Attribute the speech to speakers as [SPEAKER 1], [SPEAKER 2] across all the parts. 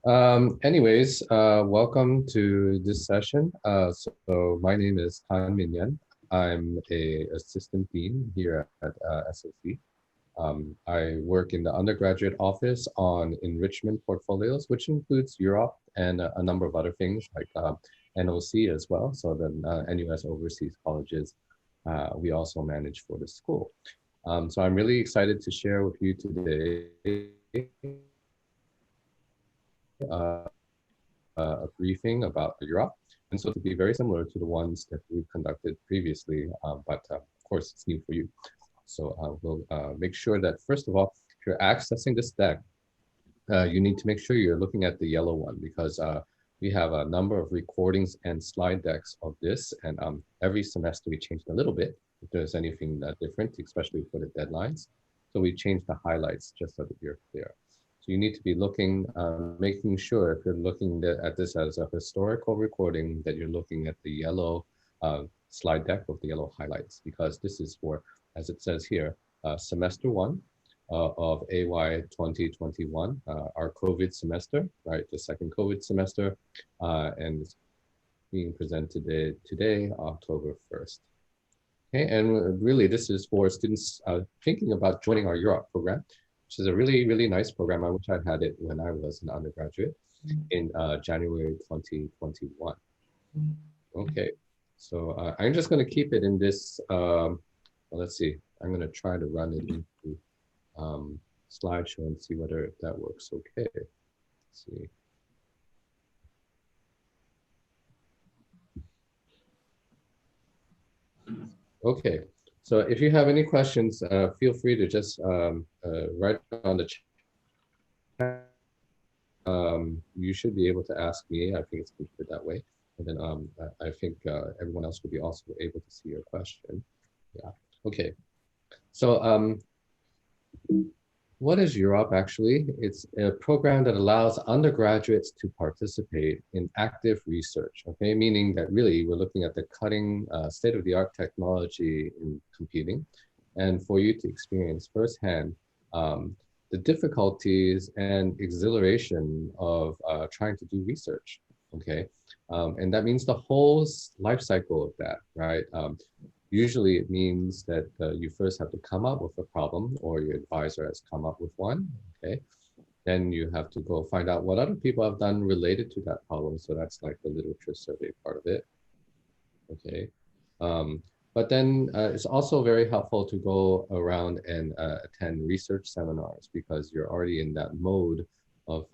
[SPEAKER 1] Welcome to this session. So my name is Han Minyan. I'm a assistant dean here at SoC. I work in the undergraduate office on enrichment portfolios, which includes UROP and a number of other things like NOC as well. So the NUS overseas colleges, we also manage for the school. So I'm really excited to share with you today a briefing about the UROP. And so to be very similar to the ones that we've conducted previously, but of course it's new for you. So we'll make sure that first of all, if you're accessing this deck, you need to make sure you're looking at the yellow one because we have a number of recordings and slide decks of this. And every semester we changed a little bit if there's anything different, especially for the deadlines. So we changed the highlights just so that you're clear. So you need to be looking, making sure if you're looking at this as a historical recording that you're looking at the yellow slide deck with the yellow highlights, because this is for, as it says here, semester 1 of AY 2021, our COVID semester, right? The second COVID semester, and it's being presented today, October 1st. Okay, and really this is for students thinking about joining our UROP program, which is a really, really nice program. I wish I'd had it when I was an undergraduate in January 2021. Okay, so I'm just going to keep it in this, well, let's see, I'm going to try to run it into slideshow and see whether that works okay. Let's see. Okay, so if you have any questions, feel free to just write on the chat. You should be able to ask me. I think it's configured that way. And then I think everyone else will be also able to see your question. Yeah, okay. So what is UROP actually? It's a program that allows undergraduates to participate in active research, okay? Meaning that really we're looking at the cutting state-of-the-art technology in computing, and for you to experience firsthand the difficulties and exhilaration of trying to do research, okay? And that means the whole life cycle of that, right? Usually it means that you first have to come up with a problem, or your advisor has come up with one, okay? Then you have to go find out what other people have done related to that problem. So that's like the literature survey part of it, okay? But then it's also very helpful to go around and attend research seminars, because you're already in that mode of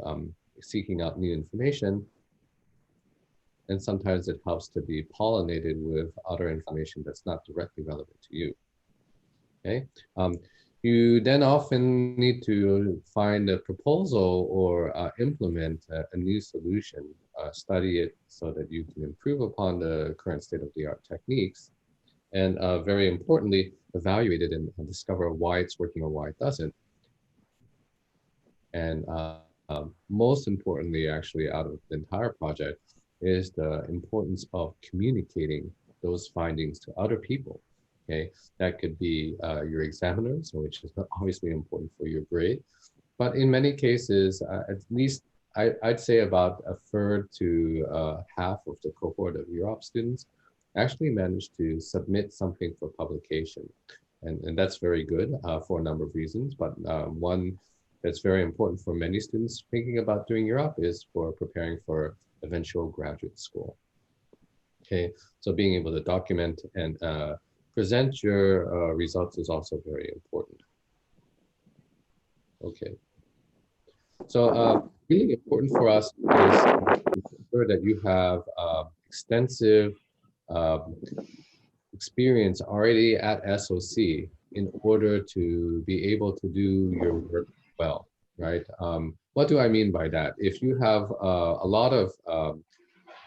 [SPEAKER 1] seeking out new information. And sometimes it helps to be pollinated with other information that's not directly relevant to you, okay? You then often need to find a proposal or implement a new solution, study it so that you can improve upon the current state-of-the-art techniques, and very importantly, evaluate it and discover why it's working or why it doesn't. And most importantly, actually, out of the entire project, is the importance of communicating those findings to other people, okay? That could be your examiners, which is obviously important for your grade. But in many cases, at least I'd say about a third to half of the cohort of UROP students actually managed to submit something for publication. And that's very good for a number of reasons. But one that's very important for many students thinking about doing UROP is for preparing for eventual graduate school. Okay, so being able to document and present your results is also very important. Okay, so really important for us is to ensure that you have extensive experience already at SoC in order to be able to do your work well, right? What do I mean by that? If you have a lot of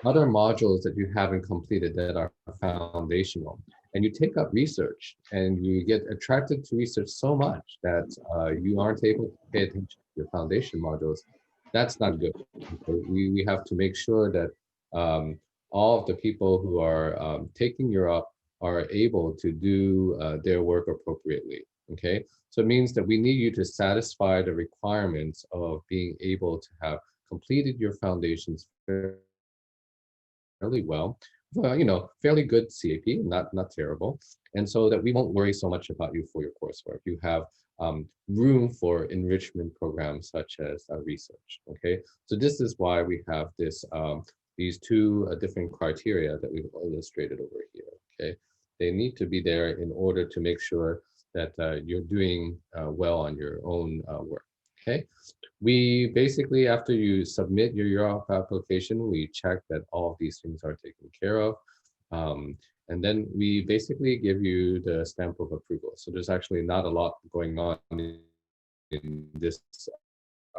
[SPEAKER 1] other modules that you haven't completed that are foundational, and you take up research and you get attracted to research so much that you aren't able to pay attention to your foundation modules, that's not good. Okay? We have to make sure that all of the people who are taking UROP are able to do their work appropriately, okay? So it means that we need you to satisfy the requirements of being able to have completed your foundations fairly well, fairly good CAP, not terrible, and so that we won't worry so much about you for your coursework. You have room for enrichment programs such as research. Okay, so this is why we have these two different criteria that we've illustrated over here. Okay, they need to be there in order to make sure that you're doing well on your own work. Okay. We basically, after you submit your UROP application, we check that all of these things are taken care of. And then we basically give you the stamp of approval. So there's actually not a lot going on in this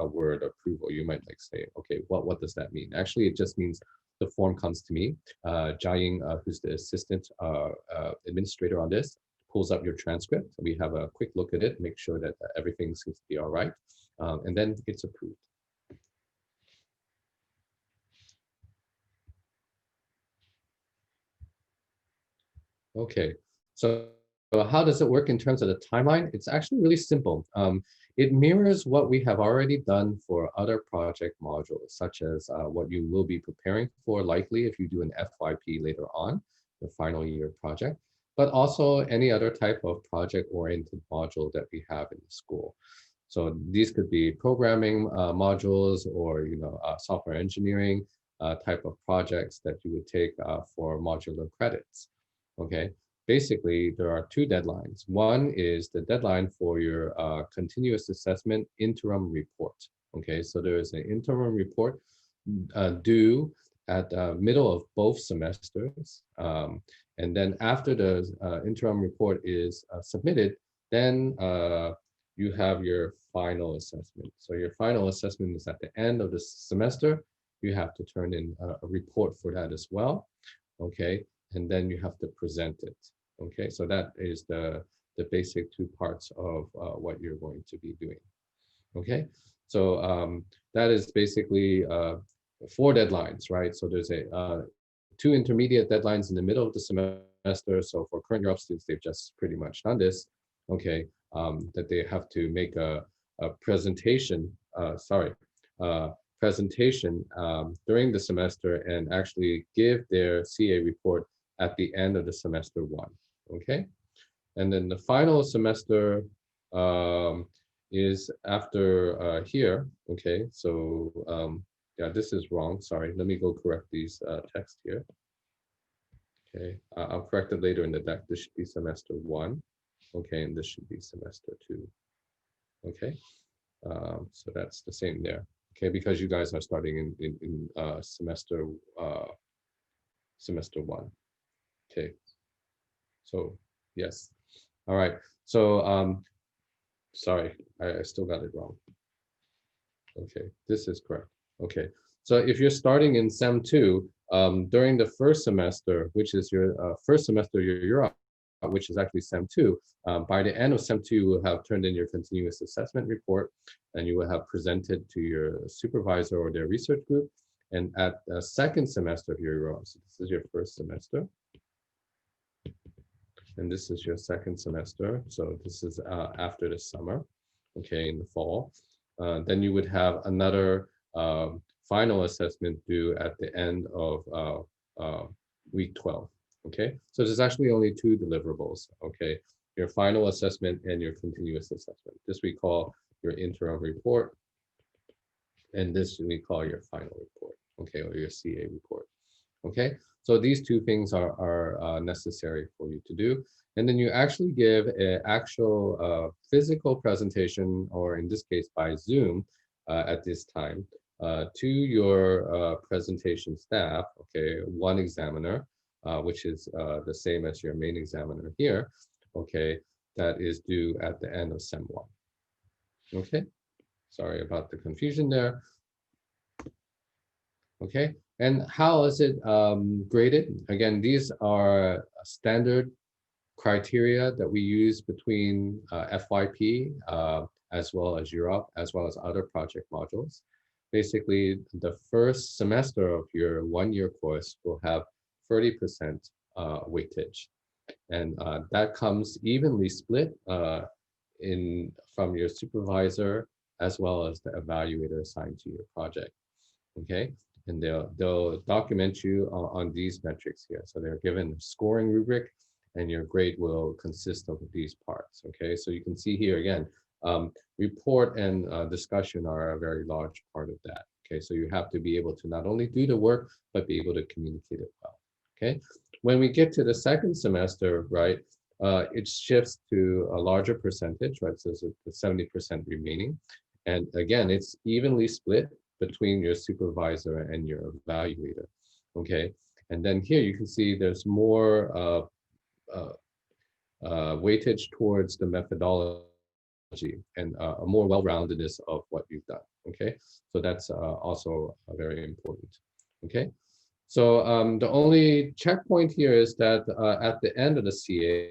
[SPEAKER 1] word approval. You might say, okay, what does that mean? Actually, it just means the form comes to me. Jiaying, who's the assistant administrator on this, pulls up your transcript. We have a quick look at it, make sure that everything seems to be all right. And then it's approved. Okay, so how does it work in terms of the timeline? It's actually really simple. It mirrors what we have already done for other project modules, such as what you will be preparing for likely if you do an FYP later on, the final year project, but also any other type of project-oriented module that we have in the school. So these could be programming modules or software engineering type of projects that you would take for modular credits. Okay, basically there are two deadlines. One is the deadline for your continuous assessment interim report. Okay, so there is an interim report due at the middle of both semesters. And then after the interim report is submitted, then you have your final assessment. So your final assessment is at the end of the semester. You have to turn in a report for that as well. Okay, and then you have to present it. Okay, so that is the basic two parts of what you're going to be doing. Okay, so that is basically 4 deadlines, right? So there's 2 intermediate deadlines in the middle of the semester. So for current UROP students, they've just pretty much done this. Okay, that they have to make a presentation, presentation during the semester and actually give their CA report at the end of the semester 1. Okay, and then the final semester is after here. Okay, so yeah, this is wrong. Sorry, let me go correct these text here. Okay, I'll correct it later in the deck. This should be semester 1. Okay, and this should be semester 2. Okay, so that's the same there. Okay, because you guys are starting in semester 1. Okay, so yes, all right. So sorry, I still got it wrong. Okay, this is correct. Okay, so if you're starting in Sem 2 during the first semester, which is your first semester, your UROP, which is actually Sem 2. By the end of Sem 2, you will have turned in your continuous assessment report and you will have presented to your supervisor or their research group. And at the second semester of your UROP, so this is your first semester. And this is your second semester. So this is after the summer, okay, in the fall. Then you would have another final assessment due at the end of week 12. Okay, so there's actually only 2 deliverables. Okay, your final assessment and your continuous assessment. This we call your interim report, and this we call your final report. Okay, or your CA report. Okay, so these 2 things are necessary for you to do, and then you actually give an actual physical presentation, or in this case by Zoom, at this time to your presentation staff. Okay, 1 examiner. Which is the same as your main examiner here, okay, that is due at the end of Sem 1. Okay, sorry about the confusion there. Okay, and how is it graded? Again, these are standard criteria that we use between FYP as well as UROP, as well as other project modules. Basically, the first semester of your 1-year course will have 30% weightage, and that comes evenly split from your supervisor as well as the evaluator assigned to your project. okay? And they'll document you on these metrics here. So they're given a scoring rubric, and your grade will consist of these parts, okay? So you can see here again, report and discussion are a very large part of that, okay? So you have to be able to not only do the work, but be able to communicate it well, okay? When we get to the second semester, right, it shifts to a larger percentage, right? So it's the 70% remaining. And again, it's evenly split between your supervisor and your evaluator, okay? And then here you can see there's more weightage towards the methodology and a more well-roundedness of what you've done, okay? So that's also very important, okay? So the only checkpoint here is that at the end of the CA,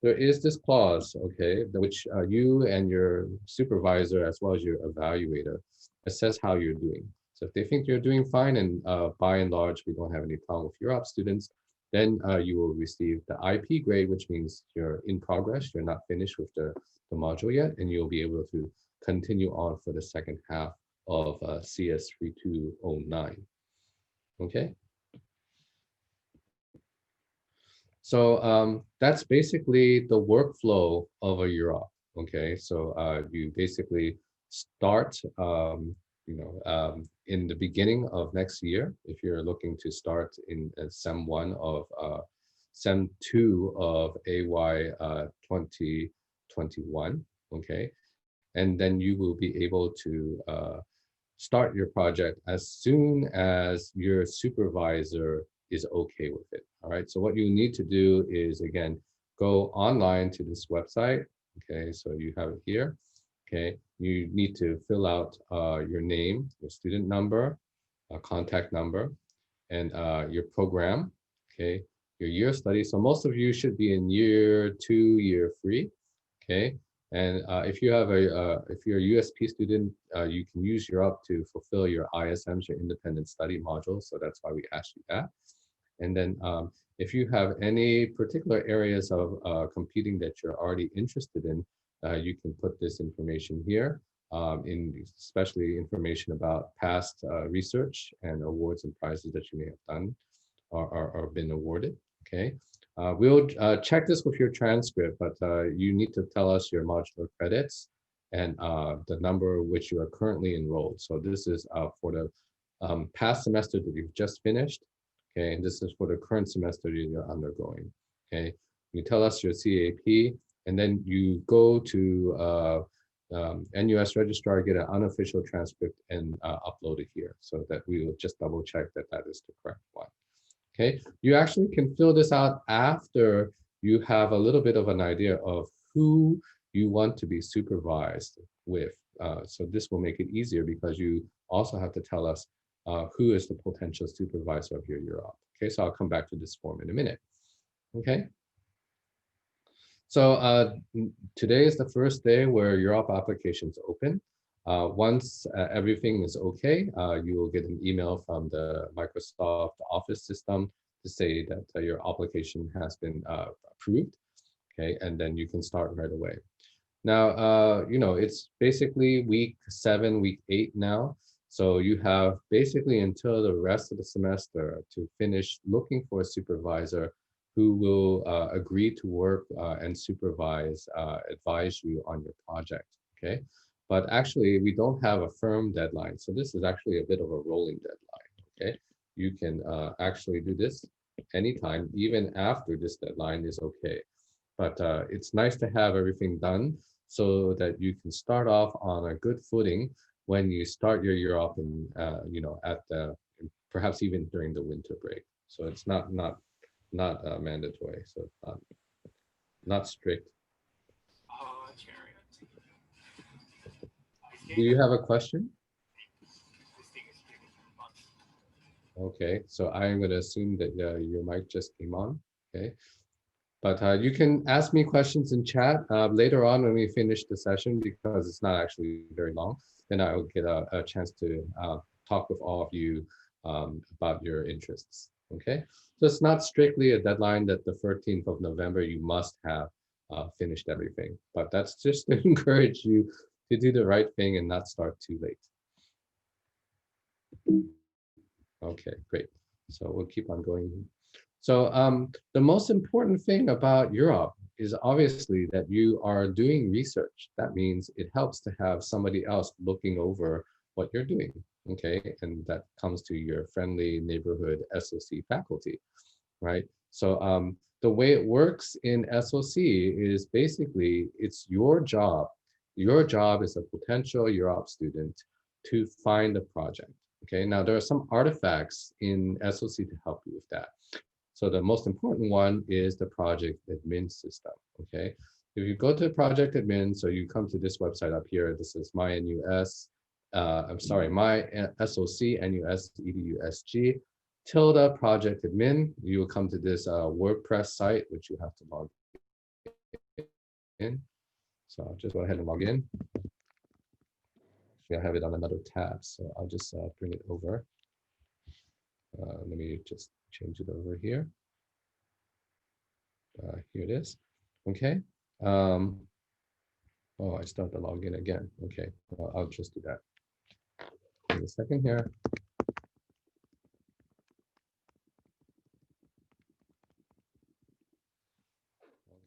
[SPEAKER 1] there is this clause, okay, which you and your supervisor as well as your evaluator assess how you're doing. So if they think you're doing fine, and by and large, we don't have any problem with UROP students, then you will receive the IP grade, which means you're in progress, you're not finished with the module yet, and you'll be able to continue on for the second half of CS 3209, okay? So that's basically the workflow of a UROP, okay? So you basically start, in the beginning of next year, if you're looking to start in Sem 1 of Sem 2 of AY 2021, okay? And then you will be able to start your project as soon as your supervisor is okay with it, all right? So what you need to do is, again, go online to this website, okay? So you have it here, okay? You need to fill out your name, your student number, contact number, and your program, okay? Your year of study. So most of you should be in year 2, year 3, okay? And if you have if you're a USP student, you can use UROP to fulfill your ISMs, your independent study modules. So that's why we asked you that. And then if you have any particular areas of computing that you're already interested in, you can put this information here, especially information about past research and awards and prizes that you may have done or been awarded, okay? We'll check this with your transcript, but you need to tell us your modular credits and the number which you are currently enrolled. So this is for the past semester that you've just finished, okay? And this is for the current semester that you're undergoing, okay? You tell us your CAP, and then you go to NUS registrar, get an unofficial transcript, and upload it here so that we will just double check that that is the correct one. Okay, you actually can fill this out after you have a little bit of an idea of who you want to be supervised with. So this will make it easier because you also have to tell us who is the potential supervisor of your UROP. Okay, so I'll come back to this form in a minute. Okay. So today is the first day where UROP applications open. Once everything is okay, you will get an email from the Microsoft Office system to say that your application has been approved, okay, and then you can start right away. Now, it's basically week 7, week 8 now, so you have basically until the rest of the semester to finish looking for a supervisor who will agree to work and supervise, advise you on your project, okay? But actually, we don't have a firm deadline. So this is actually a bit of a rolling deadline, okay? You can actually do this anytime, even after this deadline is okay. But it's nice to have everything done so that you can start off on a good footing when you start your UROP and, at the, perhaps even during the winter break. So it's not mandatory, so it's not strict. Do you have a question? Okay, so I'm going to assume that your mic just came on, okay? But you can ask me questions in chat later on when we finish the session, because it's not actually very long. Then I will get a chance to talk with all of you about your interests, okay? So it's not strictly a deadline that the 13th of November you must have finished everything, but that's just to encourage you to do the right thing and not start too late. Okay, great. So we'll keep on going. So the most important thing about UROP is obviously that you are doing research. That means it helps to have somebody else looking over what you're doing, okay? And that comes to your friendly neighborhood SoC faculty, right? So the way it works in SoC is basically it's your job. Your job as a potential UROP student to find a project. Okay, now there are some artifacts in SoC to help you with that. So the most important one is the project admin system. Okay, if you go to project admin, so you come to this website up here. This is my NUS. I'm sorry, my SoC NUS EDUSG tilde project admin. You will come to this WordPress site, which you have to log in. So I'll just go ahead and log in. Actually, I have it on another tab, so I'll just bring it over. Let me just change it over here. Here it is. Okay. Oh, I still have to log in again. Okay, well, I'll just do that. Give me a second here.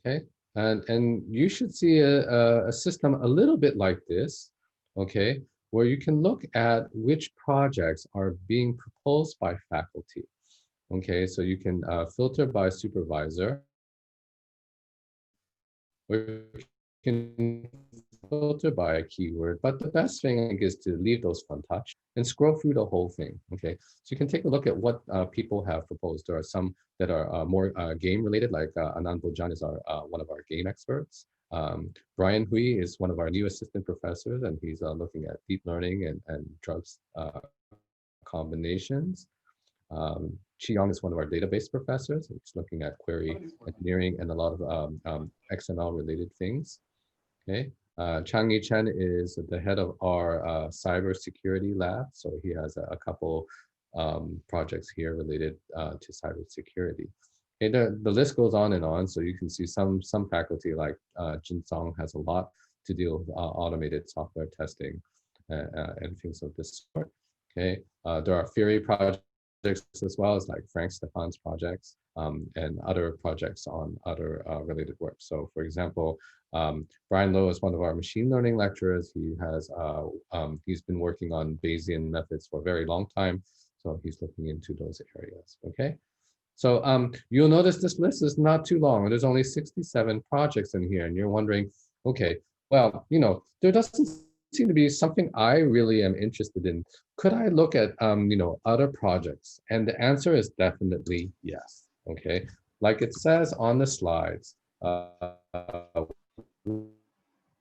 [SPEAKER 1] Okay, and you should see a system a little bit like this, okay, where you can look at which projects are being proposed by faculty. Okay, so you can filter by supervisor, or you can filter by a keyword, but the best thing I think is to leave those untouched and scroll through the whole thing, okay? So you can take a look at what people have proposed. There are some that are more game related, like Anand Bojan is one of our game experts. Brian Hui is one of our new assistant professors, and he's looking at deep learning and drugs combinations. Chi Yong is one of our database professors. He's looking at query engineering and a lot of XML related things. Okay. Changyi Chen is the head of our cybersecurity lab. So he has a couple projects here related to cybersecurity. Okay, the list goes on and on. So you can see some faculty like Jin Song has a lot to deal with automated software testing and things of this sort. Okay, there are theory projects as well as like Frank Stefan's projects and other projects on other related work. So for example, Brian Lowe is one of our machine learning lecturers. He has he's been working on Bayesian methods for a very long time. So he's looking into those areas, okay? So you'll notice this list is not too long. There's only 67 projects in here and you're wondering, okay, well, you know, there doesn't seem to be something I really am interested in. Could I look at, you know, other projects? And the answer is definitely yes, okay? Like it says on the slides,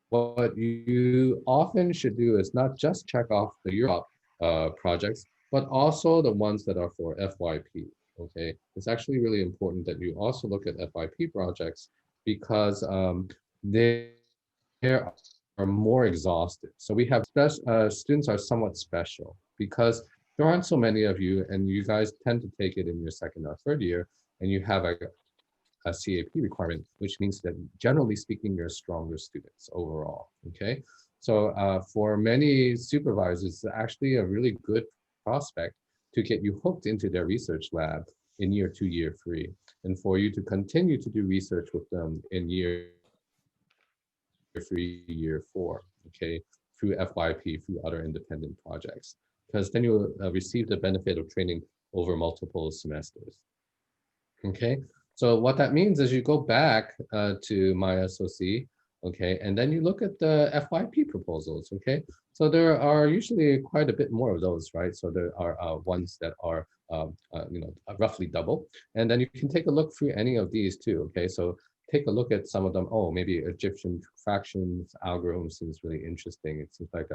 [SPEAKER 1] what you often should do is not just check off the UROP projects, but also the ones that are for FYP, okay? It's actually really important that you also look at FYP projects because they are more exhaustive. So we have students are somewhat special because there aren't so many of you and you guys tend to take it in your second or third year and you have a CAP requirement, which means that generally speaking, you're stronger students overall, okay? So for many supervisors, it's actually a really good prospect to get you hooked into their research lab in year 2, year 3, and for you to continue to do research with them in year 3, year 4, okay, through FYP, through other independent projects, because then you'll receive the benefit of training over multiple semesters, okay? So what that means is you go back to my SoC, okay, and then you look at the FYP proposals, okay? So there are usually quite a bit more of those, right? So there are ones that are, you know, roughly double, and then you can take a look through any of these too, okay? So take a look at some of them. Oh, maybe Egyptian fractions algorithm seems really interesting. It seems like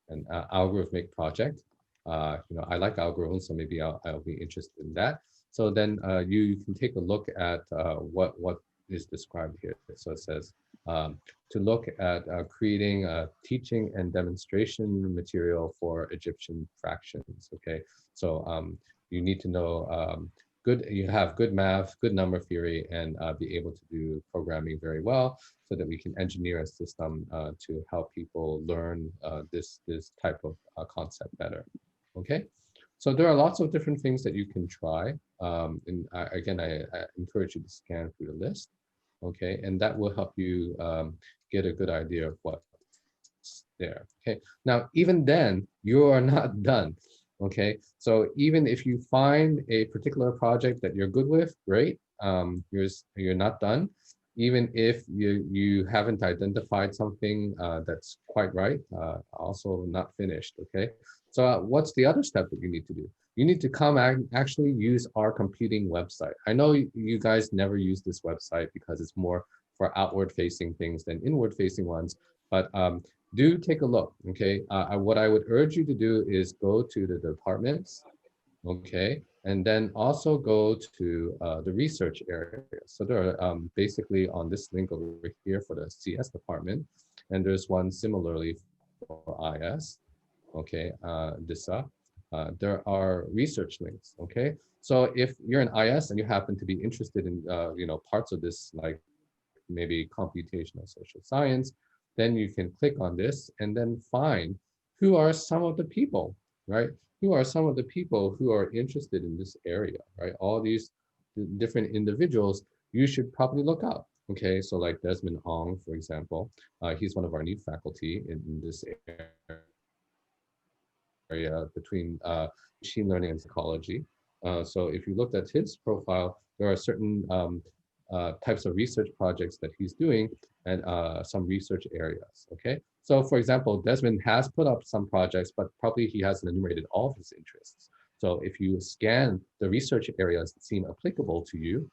[SPEAKER 1] an algorithmic project. You know, I like algorithms, so maybe I'll be interested in that. So then you can take a look at what is described here. So it says to look at creating a teaching and demonstration material for Egyptian fractions. Okay, so you need to know you have good math, good number theory, and be able to do programming very well, so that we can engineer a system to help people learn this type of concept better. Okay. So there are lots of different things that you can try. Again, I encourage you to scan through the list, okay? And that will help you get a good idea of what's there, okay? Now, even then, you are not done, okay? So even if you find a particular project that you're good with, great, you're not done. Even if you haven't identified something that's quite right, also not finished, okay? So what's the other step that you need to do? You need to come and actually use our computing website. I know you guys never use this website because it's more for outward facing things than inward facing ones, but do take a look, okay? What I would urge you to do is go to the departments, okay? And then also go to the research area. So there are basically on this link over here for the CS department, and there's one similarly for IS, okay, DISA. There are research links, okay? So if you're an IS and you happen to be interested in, parts of this, like maybe computational social science, then you can click on this and then find who are some of the people, right? Who are some of the people who are interested in this area, right? All these different individuals you should probably look up. Okay, so like Desmond Ong, for example, he's one of our new faculty in this area between machine learning and psychology. So if you looked at his profile, there are certain types of research projects that he's doing and some research areas, okay? So for example, Desmond has put up some projects, but probably he hasn't enumerated all of his interests. So if you scan the research areas that seem applicable to you,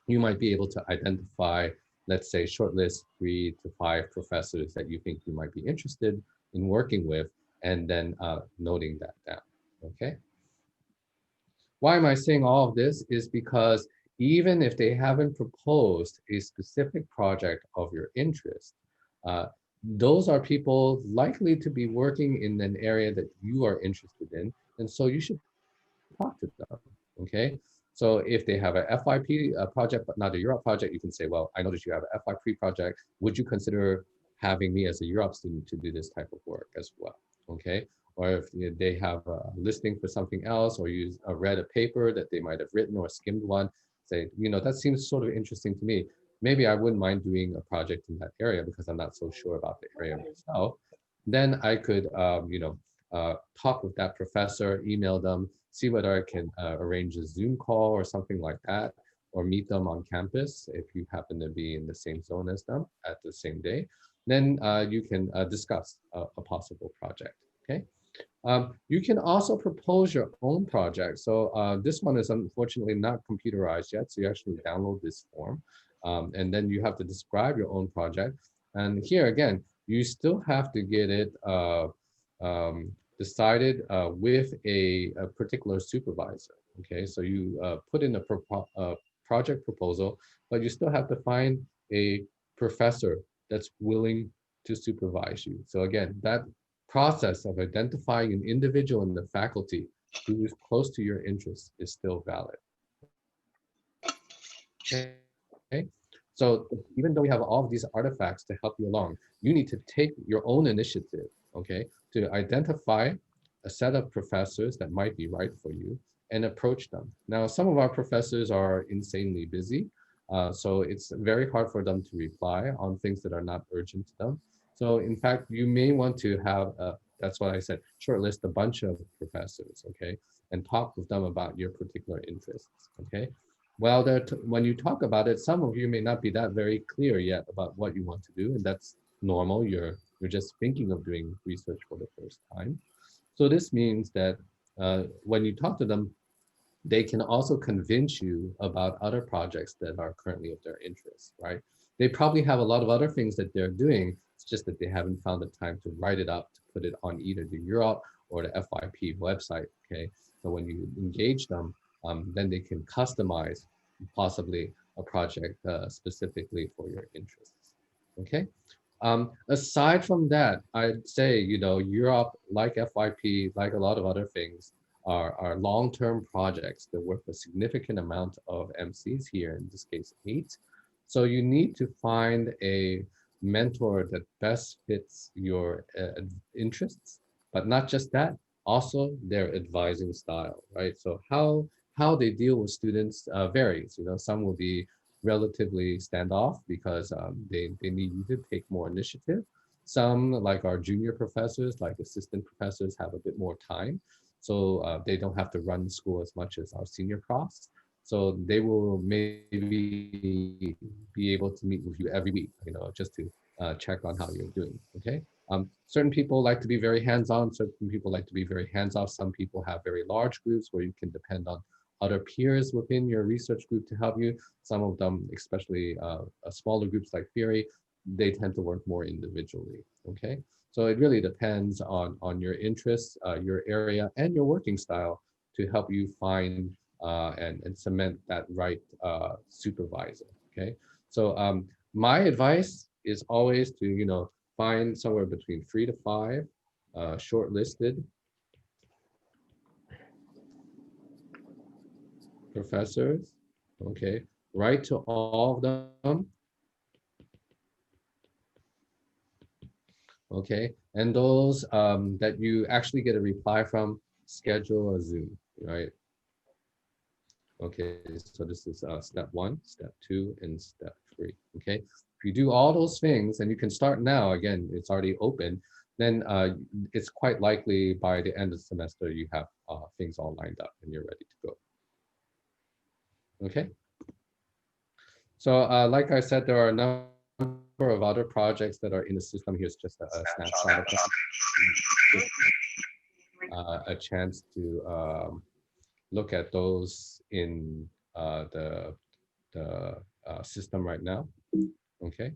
[SPEAKER 1] you might be able to identify, let's say, shortlist 3 to 5 professors that you think you might be interested in working with, and then noting that down, okay? Why am I saying all of this is because even if they haven't proposed a specific project of your interest, those are people likely to be working in an area that you are interested in, and so you should talk to them, okay? So if they have a FYP project, but not a UROP project, you can say, well, I noticed you have a FYP project. Would you consider having me as a UROP student to do this type of work as well, okay? Or if they have a listing for something else, or you read a paper that they might have written or skimmed one, say, that seems sort of interesting to me. Maybe I wouldn't mind doing a project in that area because I'm not so sure about the area myself. Then I could, talk with that professor, email them, see whether I can arrange a Zoom call or something like that, or meet them on campus if you happen to be in the same zone as them at the same day. Then you can discuss a possible project, okay? You can also propose your own project. So this one is unfortunately not computerized yet, so you actually download this form, and then you have to describe your own project. And here again, you still have to get it decided with a particular supervisor. Okay, so you put in a project proposal, but you still have to find a professor that's willing to supervise you. So again, that process of identifying an individual in the faculty who is close to your interests is still valid. Okay, so even though we have all of these artifacts to help you along, you need to take your own initiative, okay, to identify a set of professors that might be right for you and approach them. Now, some of our professors are insanely busy, so it's very hard for them to reply on things that are not urgent to them. So in fact, you may want to have, that's what I said, shortlist a bunch of professors, okay, and talk with them about your particular interests, okay? Well, when you talk about it, some of you may not be that very clear yet about what you want to do, and that's normal. You're just thinking of doing research for the first time. So this means that when you talk to them, they can also convince you about other projects that are currently of their interest, right? They probably have a lot of other things that they're doing. It's just that they haven't found the time to write it up, to put it on either the UROP or the FYP website, okay? So when you engage them, then they can customize possibly a project specifically for your interests, okay? Aside from that, I'd say, UROP, like FYP, like a lot of other things, are long-term projects that work a significant amount of MCs here, in this case 8. So you need to find a mentor that best fits your interests, but not just that, also their advising style, right? So how they deal with students varies. You know, some will be relatively standoff because they need you to take more initiative. Some, like our junior professors, like assistant professors, have a bit more time, so they don't have to run school as much as our senior profs. So they will maybe be able to meet with you every week, you know, just to check on how you're doing. Okay. Certain people like to be very hands-on. Certain people like to be very hands-off. Some people have very large groups where you can depend on other peers within your research group to help you. Some of them, especially smaller groups like theory, they tend to work more individually. Okay. So it really depends on your interests, your area, and your working style to help you find and cement that right supervisor. Okay. So my advice is always to, you know, find somewhere between 3 to 5 shortlisted professors. Okay. Write to all of them. Okay. And those that you actually get a reply from, schedule a Zoom, right? Okay, so this is step 1, step 2, and step 3. Okay, if you do all those things, and you can start now, again, it's already open, then it's quite likely by the end of the semester you have things all lined up and you're ready to go. Okay, so like I said, there are a number of other projects that are in the system. Here's just a snapshot of them. A chance to look at those in the system right now. Okay.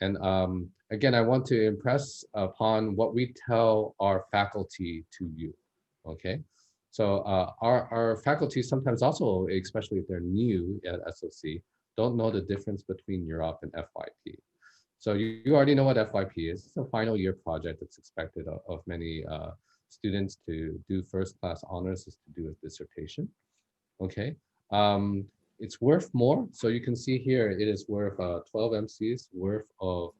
[SPEAKER 1] And again, I want to impress upon what we tell our faculty to you. Okay. So our faculty sometimes also, especially if they're new at SoC, don't know the difference between UROP and FYP. So you already know what FYP is. It's a final year project that's expected of many students to do first class honors, is to do a dissertation. Okay. It's worth more. So you can see here, it is worth 12 MCs worth of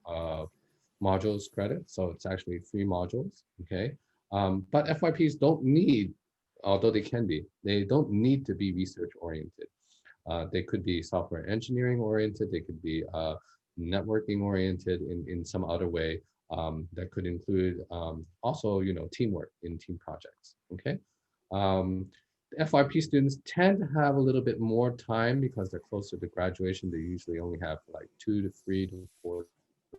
[SPEAKER 1] modules credit. So it's actually 3 modules. Okay. But FYPs don't need, although they can be, they don't need to be research oriented. They could be software engineering oriented. They could be networking oriented in some other way that could include also, you know, teamwork in team projects. Okay. FYP students tend to have a little bit more time because they're closer to graduation. They usually only have like 2 to 3 to 4 to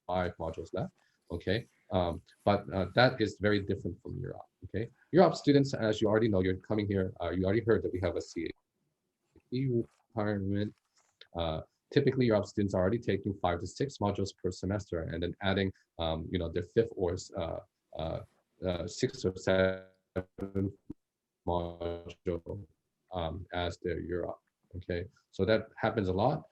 [SPEAKER 1] 5 modules left. Okay. But that is very different from UROP. Okay. UROP students, as you already know, you're coming here, you already heard that we have a CAP requirement. Typically, UROP students are already taking 5 to 6 modules per semester, and then adding, you know, their 5th or 6th or 7th module as their UROP. Okay, so that happens a lot.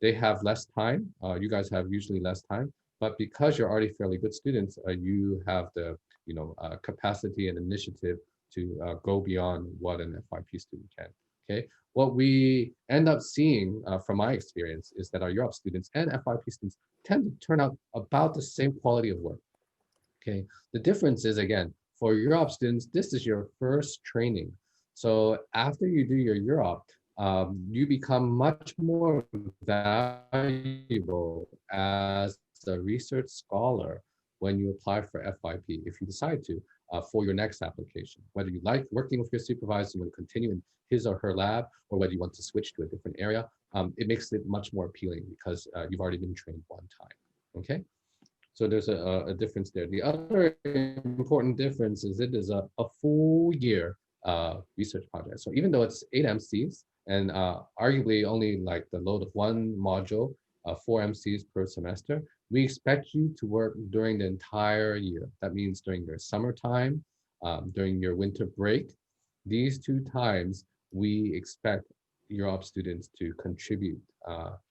[SPEAKER 1] They have less time. You guys have usually less time, but because you're already fairly good students, you have the, you know, capacity and initiative to go beyond what an FYP student can. Okay, what we end up seeing from my experience is that our UROP students and FYP students tend to turn out about the same quality of work. Okay, the difference is, again, for UROP students, this is your first training. So after you do your UROP, you become much more valuable as a research scholar when you apply for FYP, if you decide to, for your next application. Whether you like working with your supervisor, you want to continue in his or her lab, or whether you want to switch to a different area, it makes it much more appealing because you've already been trained one time. Okay. So there's a difference there. The other important difference is it is a full year research project. So even though it's 8 MCs and arguably only like the load of 1 module, 4 MCs per semester, we expect you to work during the entire year. That means during your summertime, during your winter break. These 2 times, we expect UROP students to contribute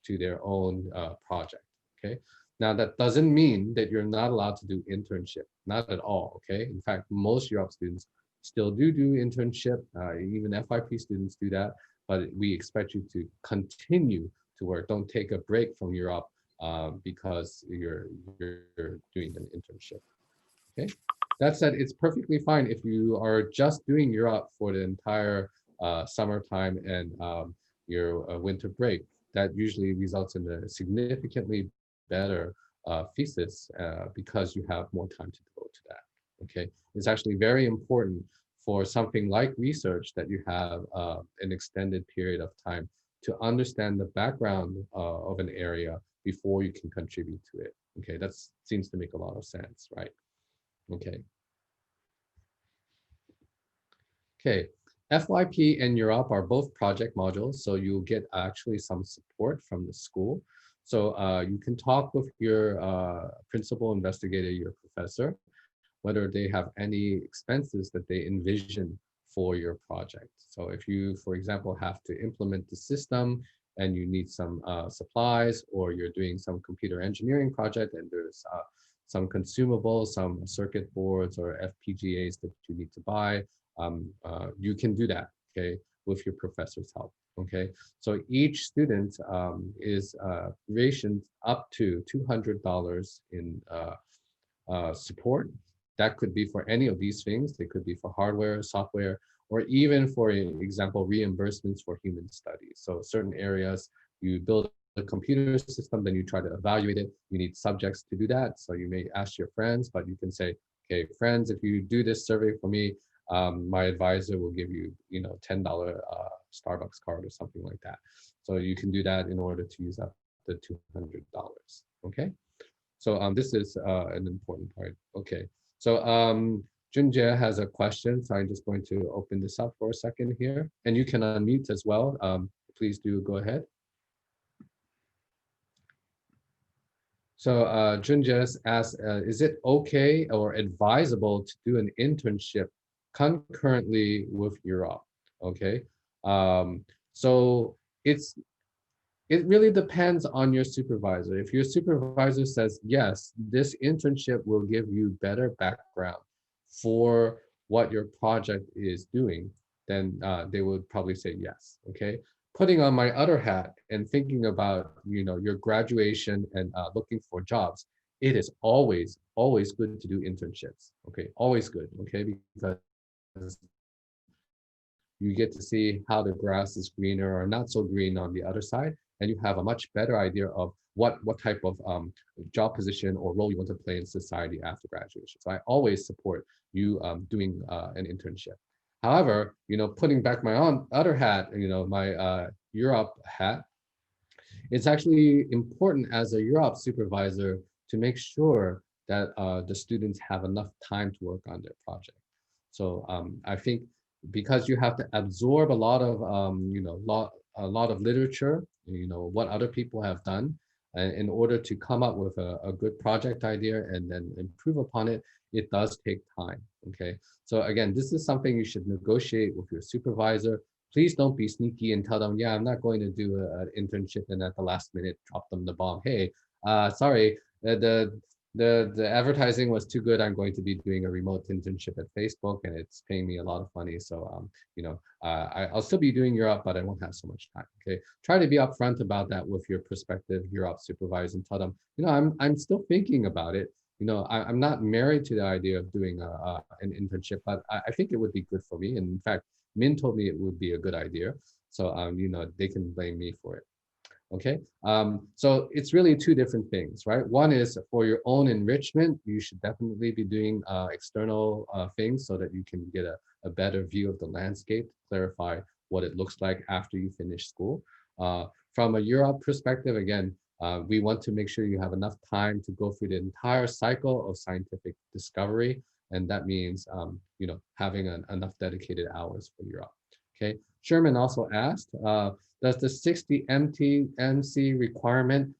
[SPEAKER 1] to their own project, okay? Now, that doesn't mean that you're not allowed to do internship, not at all, okay? In fact, most UROP students still do internship, even FYP students do that, but we expect you to continue to work. Don't take a break from UROP because you're doing an internship. Okay. That said, it's perfectly fine if you are just doing UROP for the entire summertime and your winter break. That usually results in a significantly better thesis because you have more time to devote to that. Okay, it's actually very important for something like research that you have an extended period of time to understand the background of an area before you can contribute to it. Okay, that seems to make a lot of sense, right? Okay. Okay. FYP and UROP are both project modules, so you'll get actually some support from the school. So you can talk with your principal investigator, your professor, whether they have any expenses that they envision for your project. So if you, for example, have to implement the system and you need some supplies, or you're doing some computer engineering project and there's some consumables, some circuit boards or FPGAs that you need to buy, you can do that, okay, with your professor's help, okay? So each student is rationed up to $200 in support. That could be for any of these things. They could be for hardware, software, or even, for example, reimbursements for human studies. So certain areas, you build a computer system, then you try to evaluate it. You need subjects to do that. So you may ask your friends, but you can say, okay, friends, if you do this survey for me, my advisor will give you, $10 Starbucks card or something like that. So you can do that in order to use up the $200, okay? So this is an important part. Okay, so Junjie has a question, so I'm just going to open this up for a second here, and you can unmute as well. Please do go ahead. So Junjie asks, is it okay or advisable to do an internship concurrently with UROP? Okay, so it really depends on your supervisor. If your supervisor says, yes, this internship will give you better background for what your project is doing, then they would probably say yes, okay? Putting on my other hat and thinking about, your graduation and looking for jobs, it is always good to do internships, okay? Always good, okay? Because you get to see how the grass is greener or not so green on the other side, and you have a much better idea of what type of job position or role you want to play in society after graduation. So I always support you doing an internship. However, putting back my own other hat, my UROP hat, it's actually important as a UROP supervisor to make sure that the students have enough time to work on their project. So I think because you have to absorb a lot of a lot of literature, what other people have done, and in order to come up with a good project idea and then improve upon it, it does take time. Okay, so again, this is something you should negotiate with your supervisor. Please don't be sneaky and tell them, yeah, I'm not going to do an internship, and at the last minute drop them the bomb. Hey, sorry, the advertising was too good. I'm going to be doing a remote internship at Facebook, and it's paying me a lot of money. So, I'll still be doing UROP, but I won't have so much time. Okay, try to be upfront about that with your prospective UROP supervisor and tell them, I'm still thinking about it. I'm not married to the idea of doing an internship, but I think it would be good for me. And in fact, Min told me it would be a good idea. So, they can blame me for it. Okay, so it's really two different things, right? One is for your own enrichment. You should definitely be doing external things so that you can get a better view of the landscape, clarify what it looks like after you finish school. From a UROP perspective, again, we want to make sure you have enough time to go through the entire cycle of scientific discovery, and that means having enough dedicated hours for UROP. Okay, Sherman also asked, does the 60 MC requirement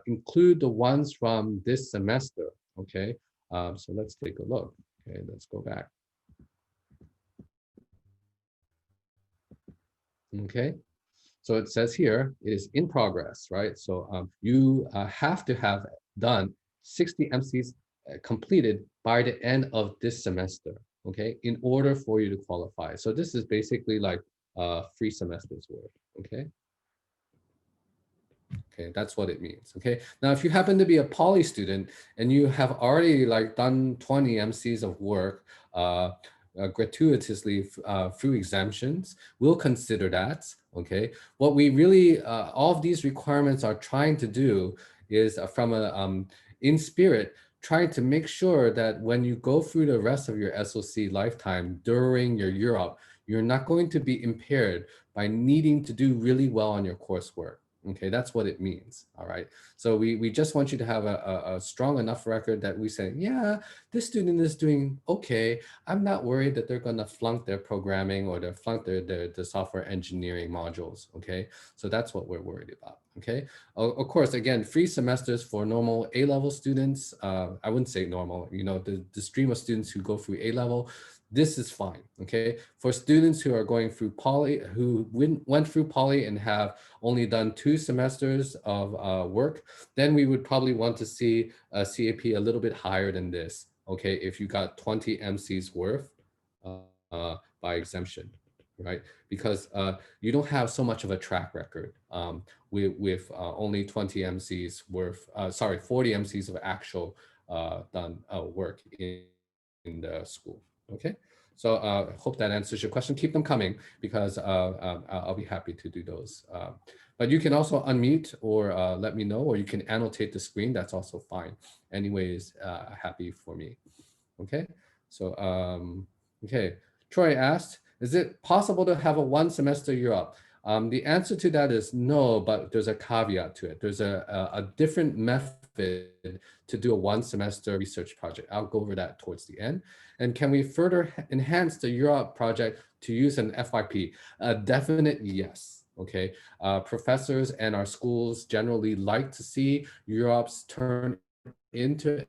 [SPEAKER 1] include the ones from this semester? Okay, so let's take a look. Okay, let's go back. Okay, so it says here, it is in progress, right? So you have to have done 60 MCs completed by the end of this semester, okay, in order for you to qualify. So this is basically like 3 semesters worth, okay? Okay, that's what it means. Okay, now if you happen to be a poly student and you have already like done 20 MCs of work gratuitously through exemptions, we'll consider that. Okay, what we really, all of these requirements are trying to do is from a, in spirit, trying to make sure that when you go through the rest of your SoC lifetime during your UROP, you're not going to be impaired by needing to do really well on your coursework. Okay, that's what it means. All right. So we just want you to have a strong enough record that we say, yeah, this student is doing okay. I'm not worried that they're going to flunk their programming or they're flunk the software engineering modules. Okay. So that's what we're worried about. Okay. Of course, again, free semesters for normal A-level students. I wouldn't say normal, you know, the stream of students who go through A-level, this is fine. Okay. For students who are going through poly, who went through poly and have only done 2 semesters of work, then we would probably want to see a CAP a little bit higher than this, okay, if you got 20 MCs worth by exemption, right? Because you don't have so much of a track record with only 20 MCs worth, sorry, 40 MCs of actual done work in the school, okay? So hope that answers your question. Keep them coming because I'll be happy to do those. But you can also unmute or let me know, or you can annotate the screen. That's also fine. Anyways, happy for me. Okay. So, okay. Troy asked, is it possible to have a 1 semester UROP? The answer to that is no, but there's a caveat to it. There's a different method to do a 1 semester research project. I'll go over that towards the end. And can we further enhance the UROP project to use an FYP? A definite yes. Okay, professors and our schools generally like to see UROPs turn into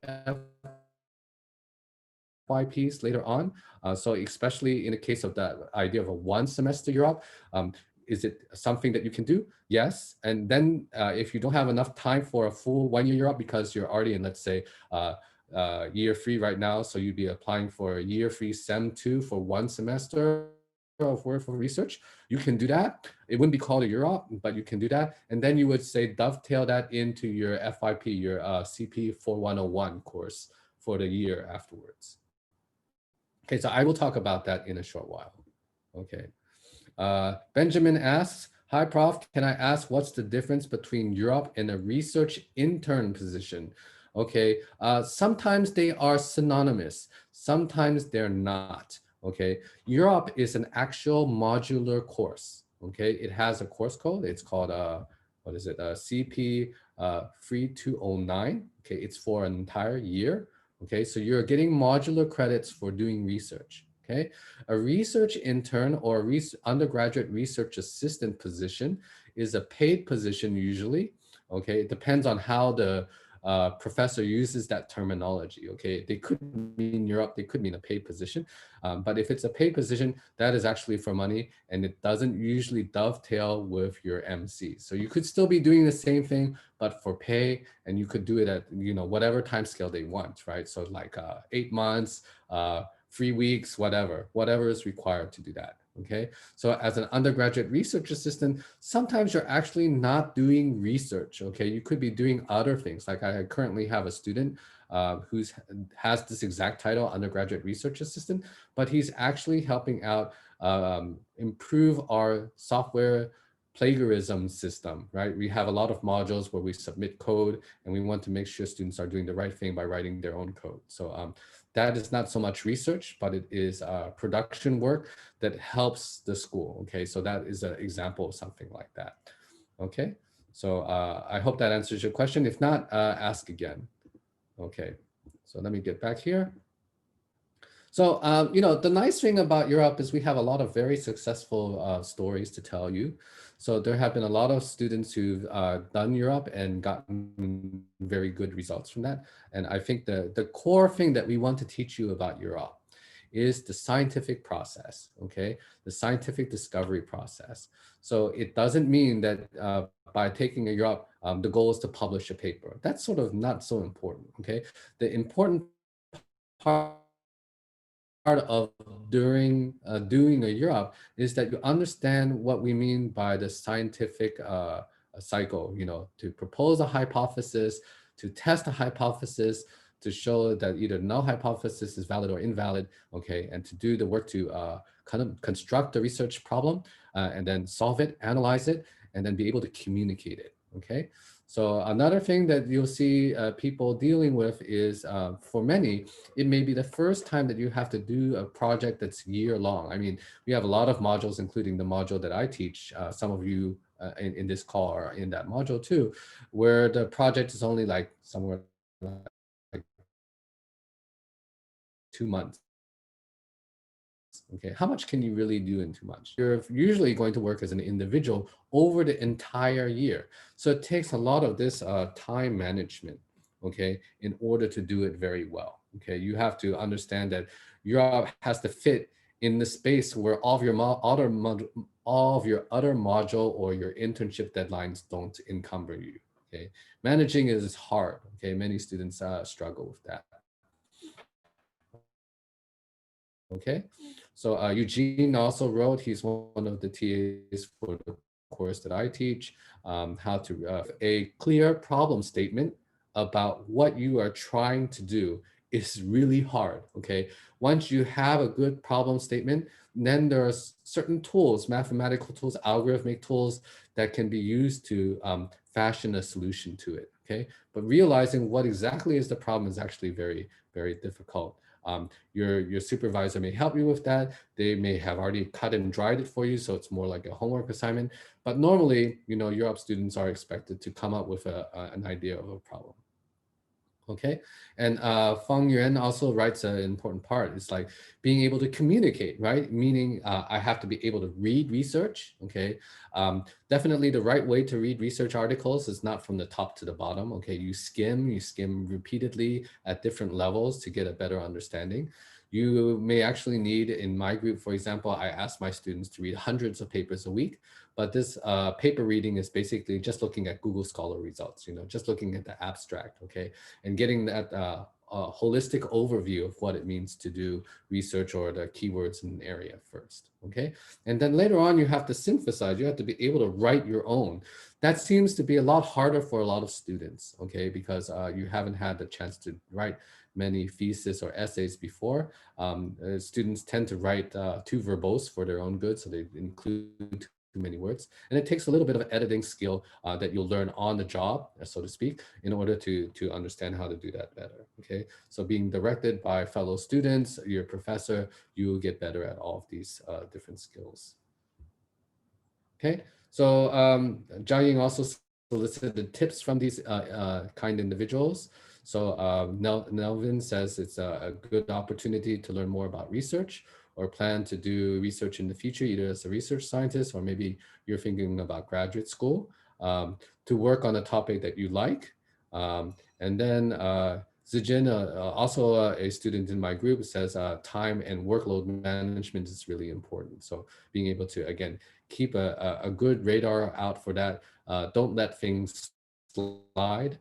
[SPEAKER 1] FYPs later on. So especially in the case of that idea of a 1 semester UROP, is it something that you can do? Yes. And then if you don't have enough time for a full 1 year UROP because you're already in, let's say, year 3 right now, so you'd be applying for a year 3 Sem 2 for 1 semester of work for research, you can do that. It wouldn't be called a UROP, but you can do that. And then you would say dovetail that into your FYP, your CP 4101 course for the year afterwards. Okay, so I will talk about that in a short while. Okay. Benjamin asks, hi, Prof. Can I ask what's the difference between UROP and a research intern position? Okay, sometimes they are synonymous, sometimes they're not. Okay, UROP is an actual modular course. Okay, it has a course code. It's called, what is it, CP 3209. Okay, it's for an entire year. Okay, so you're getting modular credits for doing research. Okay, a research intern or undergraduate research assistant position is a paid position usually. Okay, it depends on how the professor uses that terminology. Okay, they could mean UROP, they could mean a paid position. But if it's a paid position, that is actually for money and it doesn't usually dovetail with your MC. So you could still be doing the same thing, but for pay, and you could do it at, you know, whatever time scale they want, right? So like 8 months, 3 weeks, whatever is required to do that. Okay, so as an undergraduate research assistant, sometimes you're actually not doing research. Okay, you could be doing other things. Like I currently have a student who has this exact title, undergraduate research assistant, but he's actually helping out improve our software plagiarism system, right? We have a lot of modules where we submit code and we want to make sure students are doing the right thing by writing their own code. So that is not so much research, but it is production work that helps the school. Okay, so that is an example of something like that. Okay, so I hope that answers your question. If not, ask again. Okay, so let me get back here. So, you know, the nice thing about UROP is we have a lot of very successful stories to tell you. So there have been a lot of students who've done UROP and gotten very good results from that. And I think the core thing that we want to teach you about UROP is the scientific process, okay? The scientific discovery process. So it doesn't mean that by taking a UROP, the goal is to publish a paper. That's sort of not so important, okay? The important part of doing a UROP is that you understand what we mean by the scientific cycle, you know, to propose a hypothesis, to test a hypothesis, to show that either null hypothesis is valid or invalid, okay, and to do the work to kind of construct the research problem and then solve it, analyze it, and then be able to communicate it, okay? So another thing that you'll see people dealing with is, for many, it may be the first time that you have to do a project that's year long. I mean, we have a lot of modules, including the module that I teach. Some of you in this call are in that module too, where the project is only like somewhere like 2 months. Okay, how much can you really do in 2 months? You're usually going to work as an individual over the entire year. So it takes a lot of this time management, okay, in order to do it very well. Okay, you have to understand that UROP has to fit in the space where all of your other module or your internship deadlines don't encumber you. Okay, managing is hard. Okay, many students struggle with that. Okay, so Eugene also wrote, he's one of the TAs for the course that I teach, how to a clear problem statement about what you are trying to do is really hard, okay? Once you have a good problem statement, then there are certain tools, mathematical tools, algorithmic tools that can be used to fashion a solution to it, okay? But realizing what exactly is the problem is actually very, very difficult. Your supervisor may help you with that. They may have already cut and dried it for you, so it's more like a homework assignment. But normally, you know, UROP students are expected to come up with an idea of a problem. Okay, and Feng Yuan also writes an important part. It's like being able to communicate, right? Meaning I have to be able to read research, okay? Definitely the right way to read research articles is not from the top to the bottom, okay? You skim repeatedly at different levels to get a better understanding. You may actually need, in my group, for example, I ask my students to read hundreds of papers a week, but this paper reading is basically just looking at Google Scholar results, you know, just looking at the abstract, okay? And getting that holistic overview of what it means to do research or the keywords in an area first, okay? And then later on, you have to synthesize, you have to be able to write your own. That seems to be a lot harder for a lot of students, okay? Because you haven't had the chance to write many theses or essays before. Students tend to write too verbose for their own good, so they include too many words. And it takes a little bit of editing skill that you'll learn on the job, so to speak, in order to understand how to do that better, okay? So being directed by fellow students, your professor, you will get better at all of these different skills. Okay, so Zhang Ying also solicited tips from these kind individuals. So Nelvin says it's a good opportunity to learn more about research or plan to do research in the future, either as a research scientist or maybe you're thinking about graduate school, to work on a topic that you like. And then Zijin, also a student in my group, says time and workload management is really important. So being able to, again, keep a good radar out for that. Don't let things slide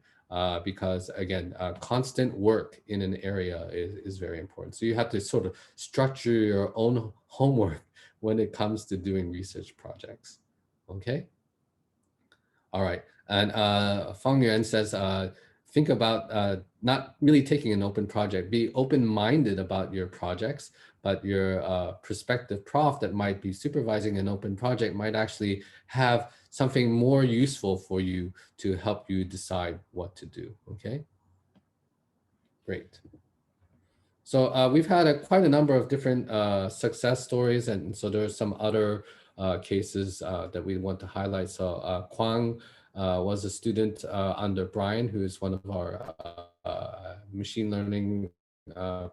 [SPEAKER 1] because, again, constant work in an area is very important. So you have to sort of structure your own homework when it comes to doing research projects, okay? All right, and Feng Yuan says, think about not really taking an open project, be open-minded about your projects, but your prospective prof that might be supervising an open project might actually have something more useful for you to help you decide what to do, okay? Great. So we've had quite a number of different success stories, and so there are some other cases that we want to highlight. So Kwang was a student under Brian, who is one of our machine learning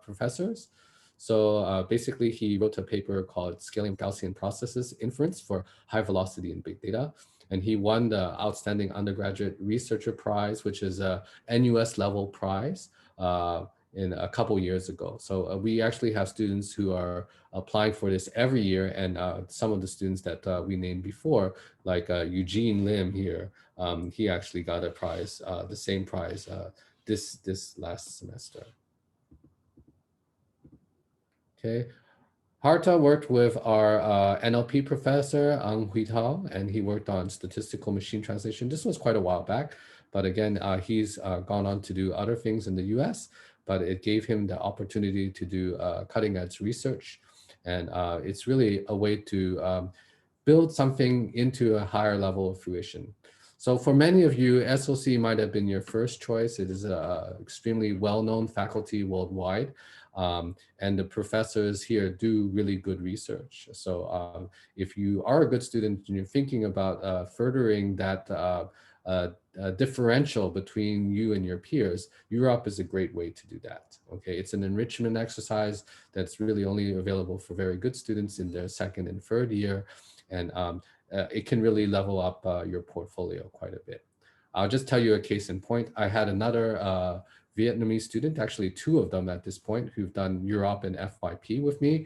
[SPEAKER 1] professors. So basically, he wrote a paper called Scaling Gaussian Processes Inference for High Velocity in Big Data. And he won the Outstanding Undergraduate Researcher Prize, which is a NUS level prize. In a couple years ago. So we actually have students who are applying for this every year, and some of the students that we named before, like Eugene Lim here, he actually got a prize, the same prize this last semester. Okay, Harta worked with our NLP professor, Ang Hui Tao, and he worked on statistical machine translation. This was quite a while back, but again, he's gone on to do other things in the US, but it gave him the opportunity to do cutting edge research. And it's really a way to build something into a higher level of fruition. So for many of you, SOC might have been your first choice. It is an extremely well-known faculty worldwide. And the professors here do really good research. So if you are a good student and you're thinking about furthering that differential between you and your peers, UROP is a great way to do that. Okay, it's an enrichment exercise that's really only available for very good students in their second and third year. And it can really level up your portfolio quite a bit. I'll just tell you a case in point. I had another Vietnamese student, actually two of them at this point, who've done UROP and FYP with me.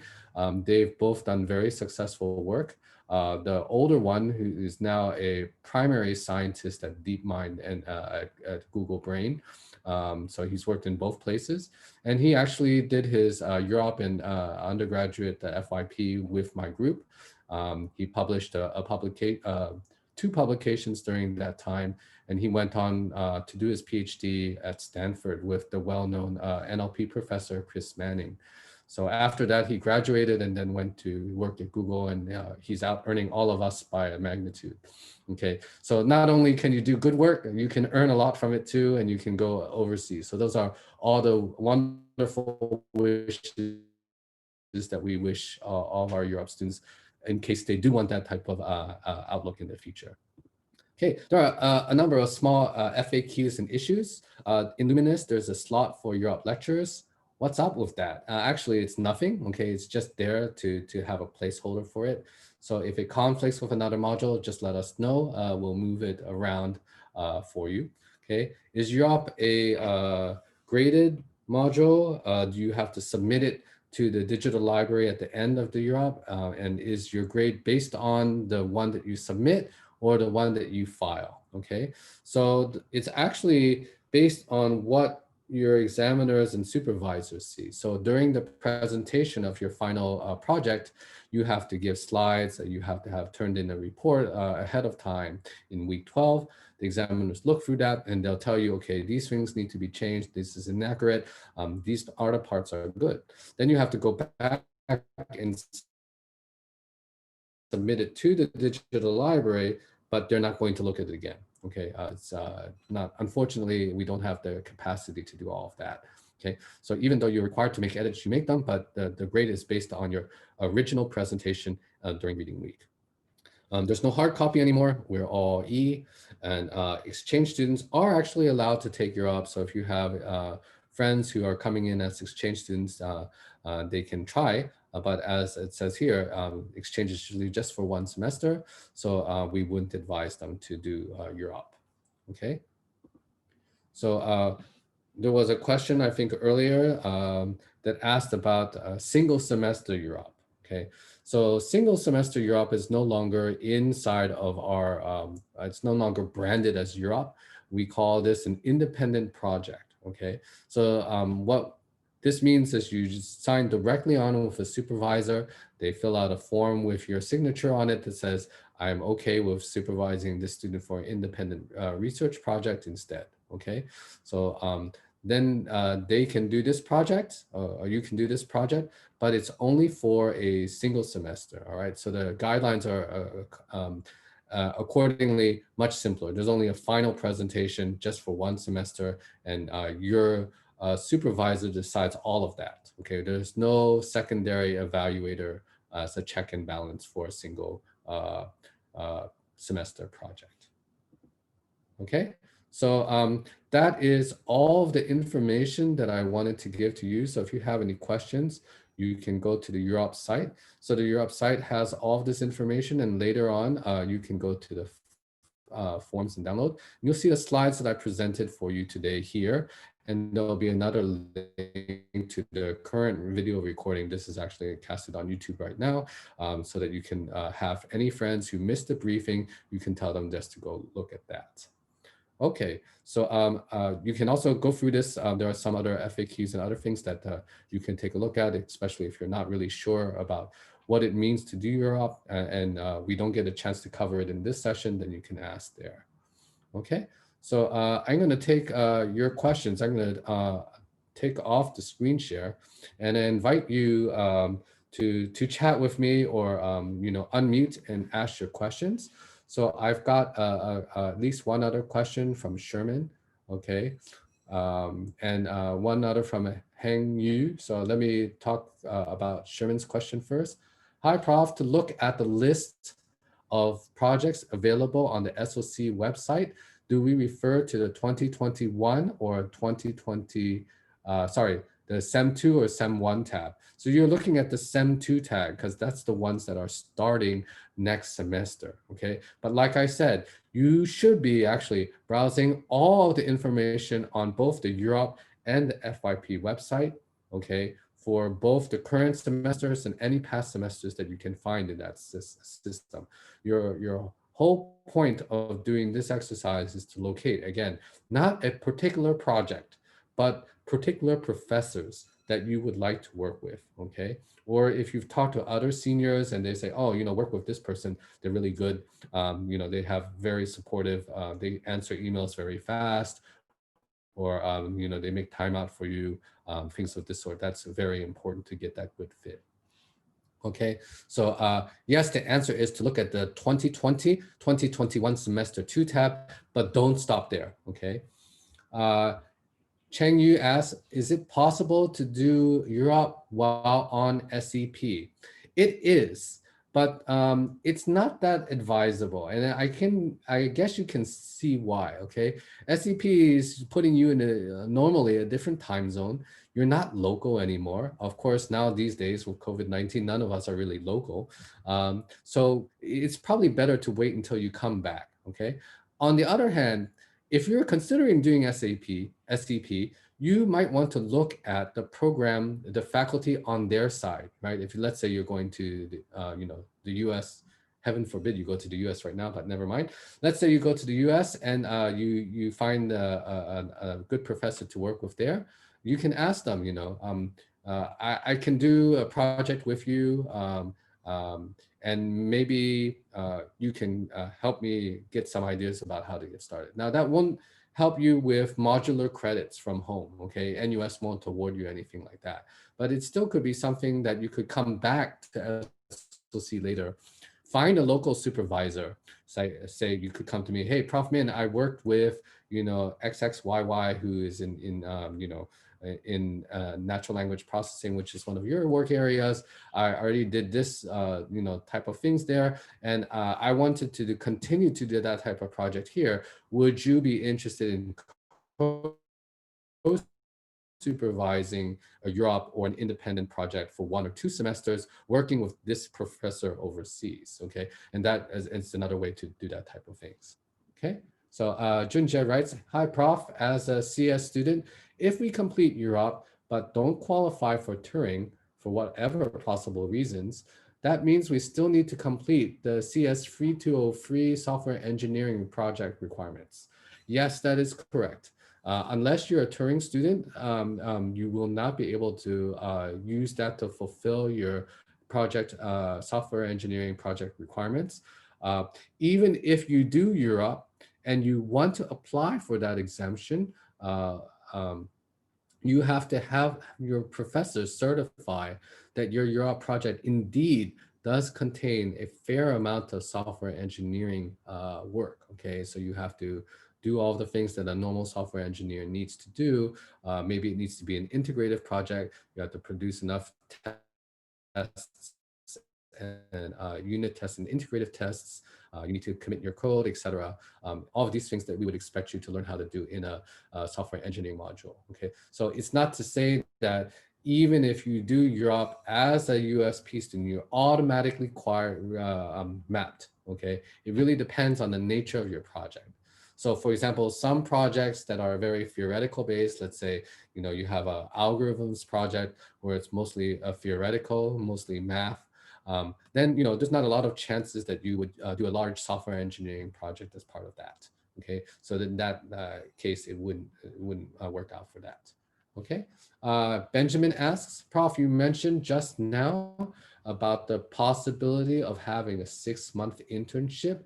[SPEAKER 1] They've both done very successful work. The older one, who is now a primary scientist at DeepMind and at Google Brain. So he's worked in both places. And he actually did his UROP and undergraduate FYP with my group. He published two publications during that time, and he went on to do his PhD at Stanford with the well-known NLP professor, Chris Manning. So after that, he graduated and then went to work at Google, and he's out earning all of us by a magnitude. Okay, so not only can you do good work, you can earn a lot from it too, and you can go overseas. So those are all the wonderful wishes that we wish all of our UROP students, in case they do want that type of outlook in the future. Okay, there are a number of small FAQs and issues. In Luminous, there's a slot for UROP lectures. What's up with that? Actually, it's nothing, okay? It's just there to have a placeholder for it. So if it conflicts with another module, just let us know. We'll move it around for you, okay? Is UROP a graded module? Do you have to submit it to the digital library at the end of the UROP? And is your grade based on the one that you submit or the one that you file, okay? So it's actually based on what your examiners and supervisors see. So during the presentation of your final project, you have to give slides, you have to have turned in a report ahead of time in week 12. The examiners look through that and they'll tell you, okay, these things need to be changed, this is inaccurate, these other parts are good. Then you have to go back and submit it to the digital library, but they're not going to look at it again. Okay, it's not, unfortunately, we don't have the capacity to do all of that. Okay, so even though you're required to make edits, you make them, but the grade is based on your original presentation during reading week. There's no hard copy anymore. We're all E, and exchange students are actually allowed to take UROP. So if you have friends who are coming in as exchange students, they can try. But as it says here, exchange is usually just for one semester. So we wouldn't advise them to do UROP, okay? So there was a question, I think, earlier that asked about single semester UROP, okay? So single semester UROP is no longer inside of our, it's no longer branded as UROP. We call this an independent project, okay? So what this means is you just sign directly on with a supervisor. They fill out a form with your signature on it that says, I'm okay with supervising this student for an independent research project instead, okay? So then they can do this project, or you can do this project, but it's only for a single semester, all right? So the guidelines are accordingly much simpler. There's only a final presentation just for one semester, and your supervisor decides all of that, okay? There's no secondary evaluator as a check and balance for a single semester project, okay? So that is all of the information that I wanted to give to you. So if you have any questions, you can go to the UROP site. So the UROP site has all of this information, and later on, you can go to the forms and download. You'll see the slides that I presented for you today here, and there'll be another link to the current video recording. This is actually casted on YouTube right now, so that you can have any friends who missed the briefing, you can tell them just to go look at that. Okay, so you can also go through this. There are some other FAQs and other things that you can take a look at, especially if you're not really sure about what it means to do UROP, and we don't get a chance to cover it in this session, then you can ask there. Okay, so I'm going to take your questions. I'm going to take off the screen share and invite you to chat with me, or unmute and ask your questions. So I've got at least one other question from Sherman, okay, and one other from Heng Yu. So let me talk about Sherman's question first. Hi, Prof. To look at the list of projects available on the SoC website, do we refer to the 2021 or 2020, the Sem 2 or Sem 1 tab? So you're looking at the Sem 2 tag because that's the ones that are starting next semester, okay? But like I said, you should be actually browsing all the information on both the UROP and the FYP website, okay, for both the current semesters and any past semesters that you can find in that system. Your whole point of doing this exercise is to locate, again, not a particular project, but particular professors that you would like to work with, okay? Or if you've talked to other seniors and they say, oh, work with this person, they're really good. They have very supportive, they answer emails very fast, or, they make time out for you, things of this sort. That's very important to get that good fit. Okay, so yes, the answer is to look at the 2020-2021 semester 2 tab, but don't stop there, okay? Cheng Yu asks, is it possible to do UROP while on SEP? It is, but it's not that advisable. And I guess you can see why, okay? SEP is putting you in normally a different time zone. You're not local anymore. Of course, now these days with COVID-19, none of us are really local. So it's probably better to wait until you come back, okay? On the other hand, if you're considering doing SEP, you might want to look at the program, the faculty on their side, right? If let's say you're going to, the US, heaven forbid you go to the US right now, but never mind. Let's say you go to the US and you find a good professor to work with there. You can ask them, I can do a project with you, and maybe you can help me get some ideas about how to get started. Now that won't help you with modular credits from home, okay? NUS won't award you anything like that, but it still could be something that you could come back to SOC later. Find a local supervisor. Say you could come to me, hey, Prof Min, I worked with, XXYY who is in natural language processing, which is one of your work areas. I already did this, type of things there. And I wanted to continue to do that type of project here. Would you be interested in supervising a UROP or an independent project for 1 or 2 semesters, working with this professor overseas, okay? And that is another way to do that type of things, okay? So Junjie writes, hi, Prof. As a CS student, if we complete UROP but don't qualify for Turing for whatever possible reasons, that means we still need to complete the CS 3203 software engineering project requirements. Yes, that is correct. Unless you're a Turing student, you will not be able to use that to fulfill your project software engineering project requirements. Even if you do UROP and you want to apply for that exemption, you have to have your professor certify that your UROP project indeed does contain a fair amount of software engineering work, okay? So you have to do all the things that a normal software engineer needs to do. Maybe it needs to be an integrative project. You have to produce enough tests and unit tests and integrative tests. You need to commit your code, etc. All of these things that we would expect you to learn how to do in a software engineering module, okay? So it's not to say that even if you do UROP as a USP student, you're automatically mapped, okay? It really depends on the nature of your project. So for example, some projects that are very theoretical based, let's say, you have an algorithms project where it's mostly theoretical, mostly math, then, there's not a lot of chances that you would do a large software engineering project as part of that, Okay, so in that case, it wouldn't work out for that. Okay, Benjamin asks, Prof, you mentioned just now about the possibility of having a 6-month internship.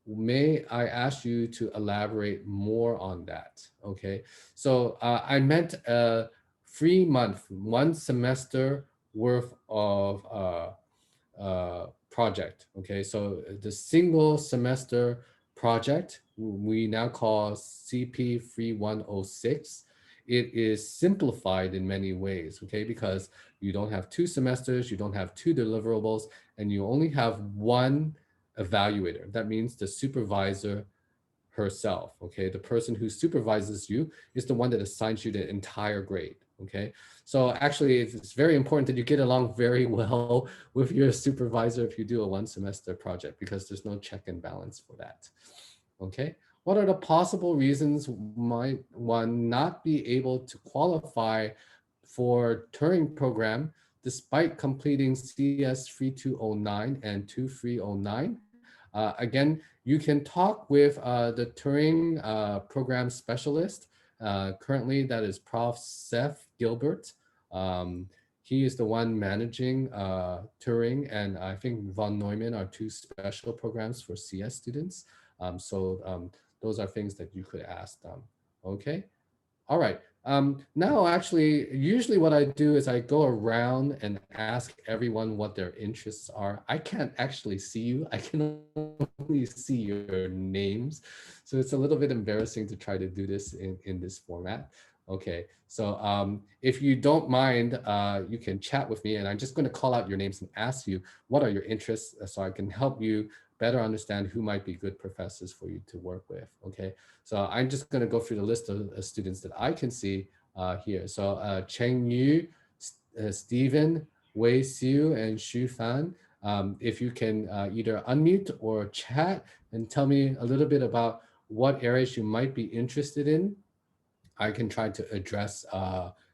[SPEAKER 1] May I ask you to elaborate more on that? Okay, so I meant a 3-month, 1 semester worth of project. Okay, so the single semester project we now call CP3106. It is simplified in many ways, okay, because you don't have 2 semesters, you don't have 2 deliverables, and you only have 1 evaluator. That means the supervisor herself, okay? The person who supervises you is the one that assigns you the entire grade, okay? So actually, it's very important that you get along very well with your supervisor if you do a 1-semester project, because there's no check and balance for that, okay? What are the possible reasons might one not be able to qualify for Turing program despite completing CS 3209 and 2309? Again, you can talk with the Turing program specialist. Currently, that is Prof. Seth Gilbert. He is the one managing Turing, and I think von Neumann are 2 special programs for CS students. Those are things that you could ask them. Okay. All right. Now, actually, usually what I do is I go around and ask everyone what their interests are. I can't actually see you. I can only see your names. So it's a little bit embarrassing to try to do this in this format. Okay, so if you don't mind, you can chat with me, and I'm just going to call out your names and ask you what are your interests so I can help you better understand who might be good professors for you to work with. Okay, so I'm just going to go through the list of students that I can see here. So Cheng Yu, Stephen, Wei Xiu, and Xu Fan. If you can either unmute or chat and tell me a little bit about what areas you might be interested in, I can try to address,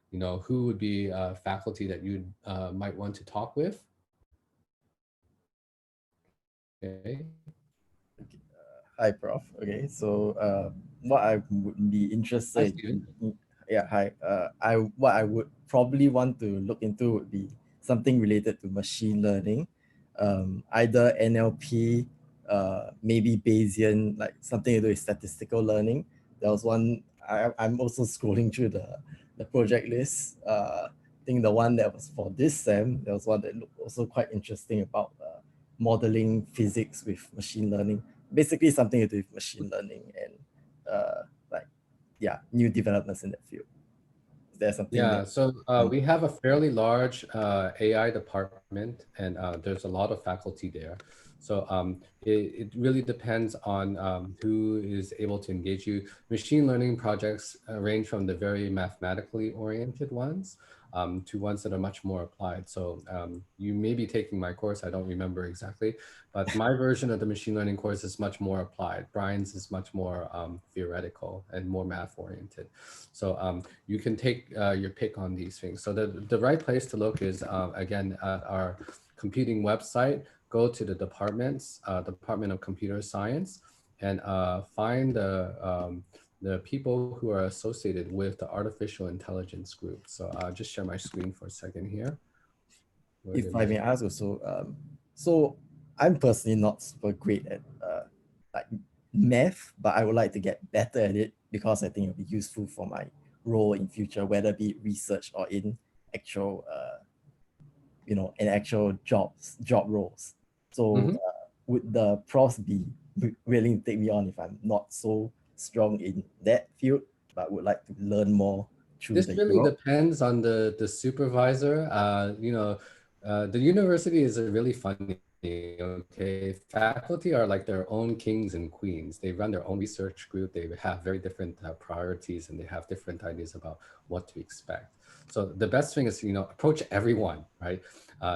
[SPEAKER 1] who would be faculty that you might want to talk with. Okay.
[SPEAKER 2] Hi, Prof. Okay, so what I would be
[SPEAKER 1] Hi,
[SPEAKER 2] interested
[SPEAKER 1] Stephen.
[SPEAKER 2] yeah, hi. What I would probably want to look into would be something related to machine learning, either NLP, maybe Bayesian, like something to do with statistical learning. There was one. I'm also scrolling through the project list. I think the one that was for this sem, there was one that looked also quite interesting about modeling physics with machine learning. Basically, something to do with machine learning and new developments in that field. Is there something
[SPEAKER 1] Yeah,
[SPEAKER 2] that
[SPEAKER 1] so we have a fairly large AI department, and there's a lot of faculty there. So it really depends on who is able to engage you. Machine learning projects range from the very mathematically oriented ones to ones that are much more applied. So you may be taking my course, I don't remember exactly, but my version of the machine learning course is much more applied. Brian's is much more theoretical and more math oriented. So you can take your pick on these things. So the right place to look is, again, at our computing website. Go to the departments, Department of Computer Science, and find the people who are associated with the artificial intelligence group. So I'll just share my screen for a second here.
[SPEAKER 2] if I may ask also, so I'm personally not super great at like math, but I would like to get better at it because I think it'll be useful for my role in future, whether it be research or in actual in actual job roles. So would the profs be willing to take me on if I'm not so strong in that field, but would like to learn more through
[SPEAKER 1] This
[SPEAKER 2] the
[SPEAKER 1] really
[SPEAKER 2] Europe?
[SPEAKER 1] depends on the supervisor. The university is really funny. Okay, faculty are like their own kings and queens. They run their own research group. They have very different priorities, and they have different ideas about what to expect. So the best thing is, approach everyone, right?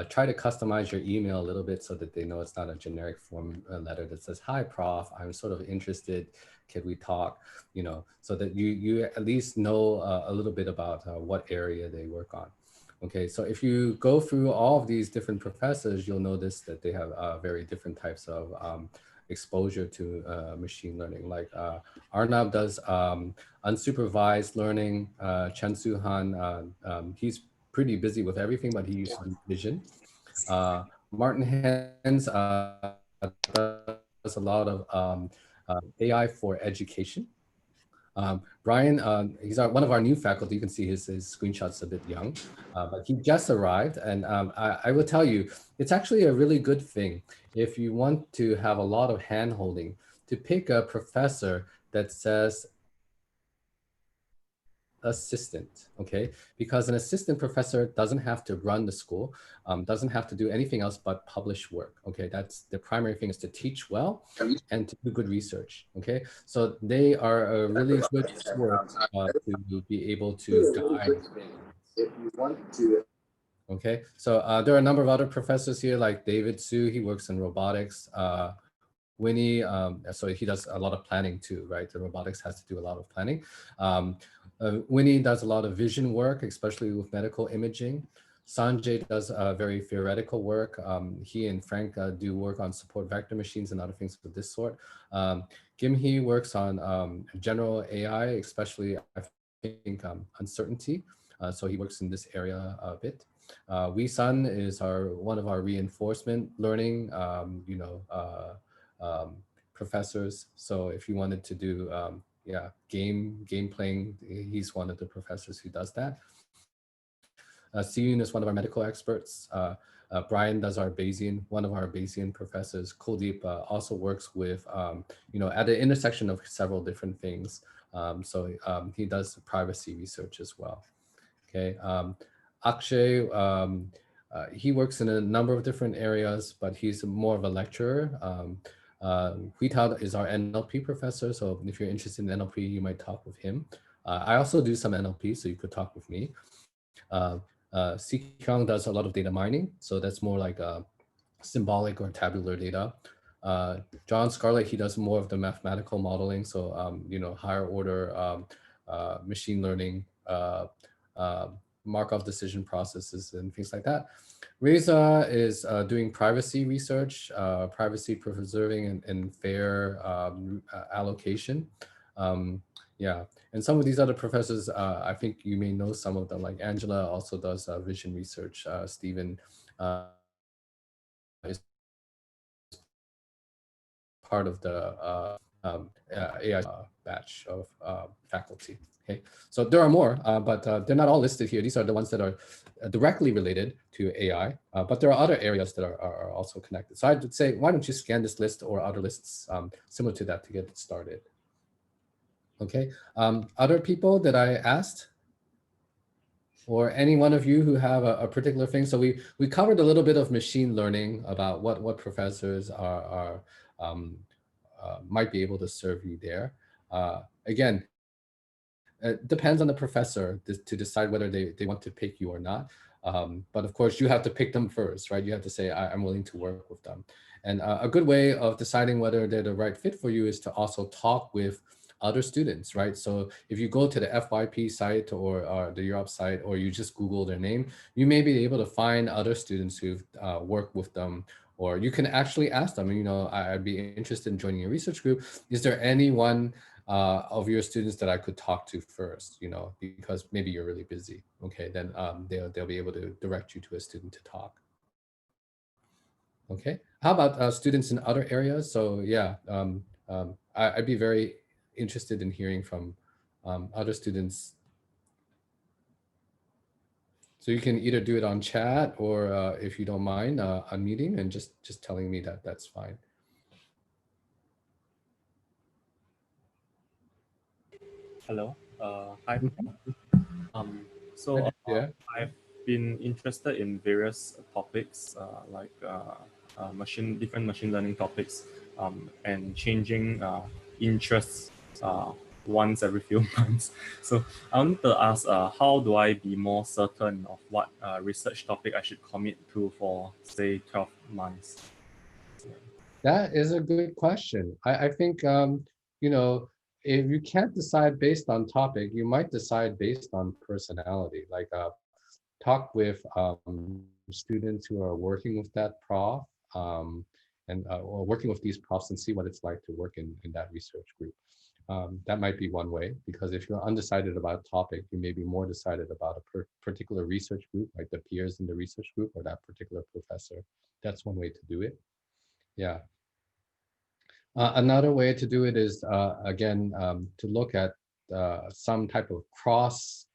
[SPEAKER 1] Try to customize your email a little bit so that they know it's not a generic form letter that says, "Hi, Prof. I'm sort of interested. Can we talk?" So that you at least know a little bit about what area they work on. Okay, so if you go through all of these different professors, you'll notice that they have very different types of exposure to machine learning. Like Arnab does unsupervised learning. Chen Suhan, he's pretty busy with everything, but he used to do vision. Martin Hens does a lot of AI for education. Brian, he's one of our new faculty. You can see his screenshots a bit young, but he just arrived. And I will tell you, it's actually a really good thing if you want to have a lot of hand-holding to pick a professor that says assistant, okay? Because an assistant professor doesn't have to run the school, doesn't have to do anything else but publish work, okay? That's the primary thing, is to teach well and to do good research, okay? So they are a really good source to be able to guide. If you want to. Okay, so there are a number of other professors here, like David Su, he works in robotics. Winnie, so he does a lot of planning too, right? The robotics has to do a lot of planning. Winnie does a lot of vision work, especially with medical imaging. Sanjay does very theoretical work. He and Frank do work on support vector machines and other things of this sort. Kim Hee works on general AI, especially I think uncertainty. So he works in this area a bit. Wee Sun is one of our reinforcement learning, professors. So if you wanted to do game playing, he's one of the professors who does that. Siyun is one of our medical experts. Brian does our Bayesian, one of our Bayesian professors. Kuldeep also works with, at the intersection of several different things. So he does privacy research as well. Okay, Akshay, he works in a number of different areas, but he's more of a lecturer. Huitao is our NLP professor, so if you're interested in NLP, you might talk with him. I also do some NLP, so you could talk with me. Si Kyung does a lot of data mining, so that's more like symbolic or tabular data. John Scarlett, he does more of the mathematical modeling, so higher order machine learning, Markov decision processes and things like that. Reza is doing privacy research, privacy preserving and fair allocation. Yeah, and some of these other professors, I think you may know some of them, like Angela also does vision research. Stephen is part of the AI batch of faculty. Okay, so there are more, but they're not all listed here. These are the ones that are directly related to AI, but there are other areas that are also connected. So I would say, why don't you scan this list or other lists similar to that to get started? Okay, other people that I asked, or any one of you who have a particular thing. So we covered a little bit of machine learning about what professors might be able to serve you there. Again, it depends on the professor to decide whether they want to pick you or not. But of course, you have to pick them first, right? You have to say, I'm willing to work with them. And a good way of deciding whether they're the right fit for you is to also talk with other students, right? So if you go to the FYP site or the UROP site, or you just Google their name, you may be able to find other students who've worked with them, or you can actually ask them, I'd be interested in joining a research group. Is there anyone of your students that I could talk to first, because maybe you're really busy. Okay, then they'll be able to direct you to a student to talk. Okay, how about students in other areas? So yeah, I'd be very interested in hearing from other students. So you can either do it on chat, or if you don't mind, unmuting and just telling me that that's fine.
[SPEAKER 3] Hello. Hi.
[SPEAKER 1] Yeah.
[SPEAKER 3] I've been interested in various topics like different machine learning topics, and changing interests once every few months. So I wanted to ask, how do I be more certain of what research topic I should commit to for, say, 12 months?
[SPEAKER 1] That is a good question. I think, if you can't decide based on topic, you might decide based on personality. Like talk with students who are working with that prof, and or working with these profs and see what it's like to work in that research group. That might be one way, because if you're undecided about a topic, you may be more decided about a particular research group, like the peers in the research group or that particular professor. That's one way to do it. Yeah. Another way to do it is, again, to look at some type of cross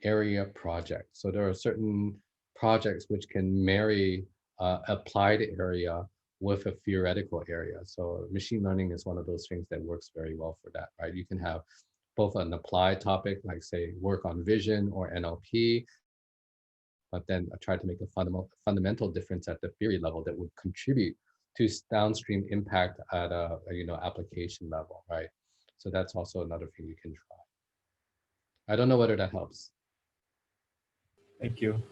[SPEAKER 1] area project. So there are certain projects which can marry applied area with a theoretical area. So machine learning is one of those things that works very well for that, right? You can have both an applied topic, like say work on vision or NLP, but then try to make a fundamental difference at the theory level that would contribute to downstream impact at a application level, right? So that's also another thing you can try. I don't know whether that helps.
[SPEAKER 3] Thank you.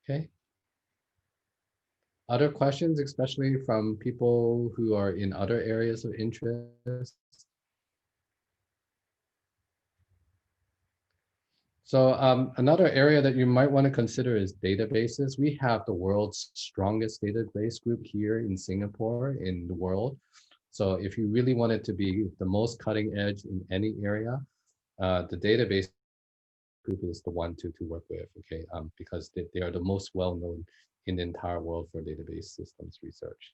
[SPEAKER 1] Okay. Other questions, especially from people who are in other areas of interest? So another area that you might want to consider is databases. We have the world's strongest database group here in Singapore, in the world. So if you really wanted to be the most cutting edge in any area, the database group is the one to work with, okay? Because they are the most well-known in the entire world for database systems research.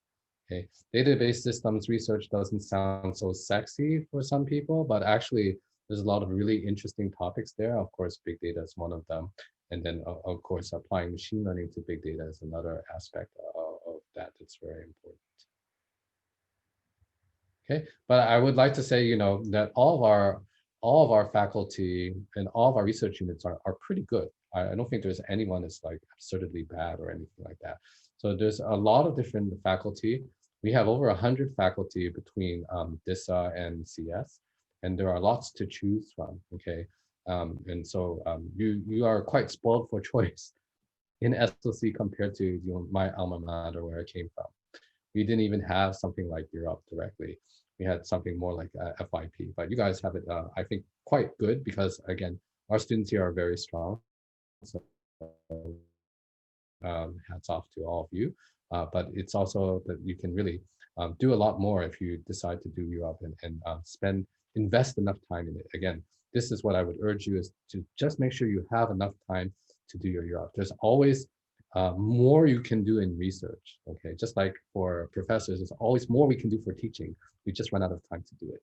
[SPEAKER 1] Okay, database systems research doesn't sound so sexy for some people, but actually there's a lot of really interesting topics there. Of course, big data is one of them. And then of course, applying machine learning to big data is another aspect of that that's very important. Okay, but I would like to say, that all of our faculty and all of our research units are pretty good. I don't think there's anyone that's like absurdly bad or anything like that. So there's a lot of different faculty. We have over 100 faculty between DISA and CS, and there are lots to choose from, okay? And so you are quite spoiled for choice in SoC compared to my alma mater where I came from. We didn't even have something like UROP directly. We had something more like FYP, but you guys have it, I think, quite good because, again, our students here are very strong. So hats off to all of you. But it's also that you can really do a lot more if you decide to do UROP and invest enough time in it. Again, this is what I would urge you is to just make sure you have enough time to do your UROP. There's always more you can do in research, okay? Just like for professors, there's always more we can do for teaching. We just run out of time to do it.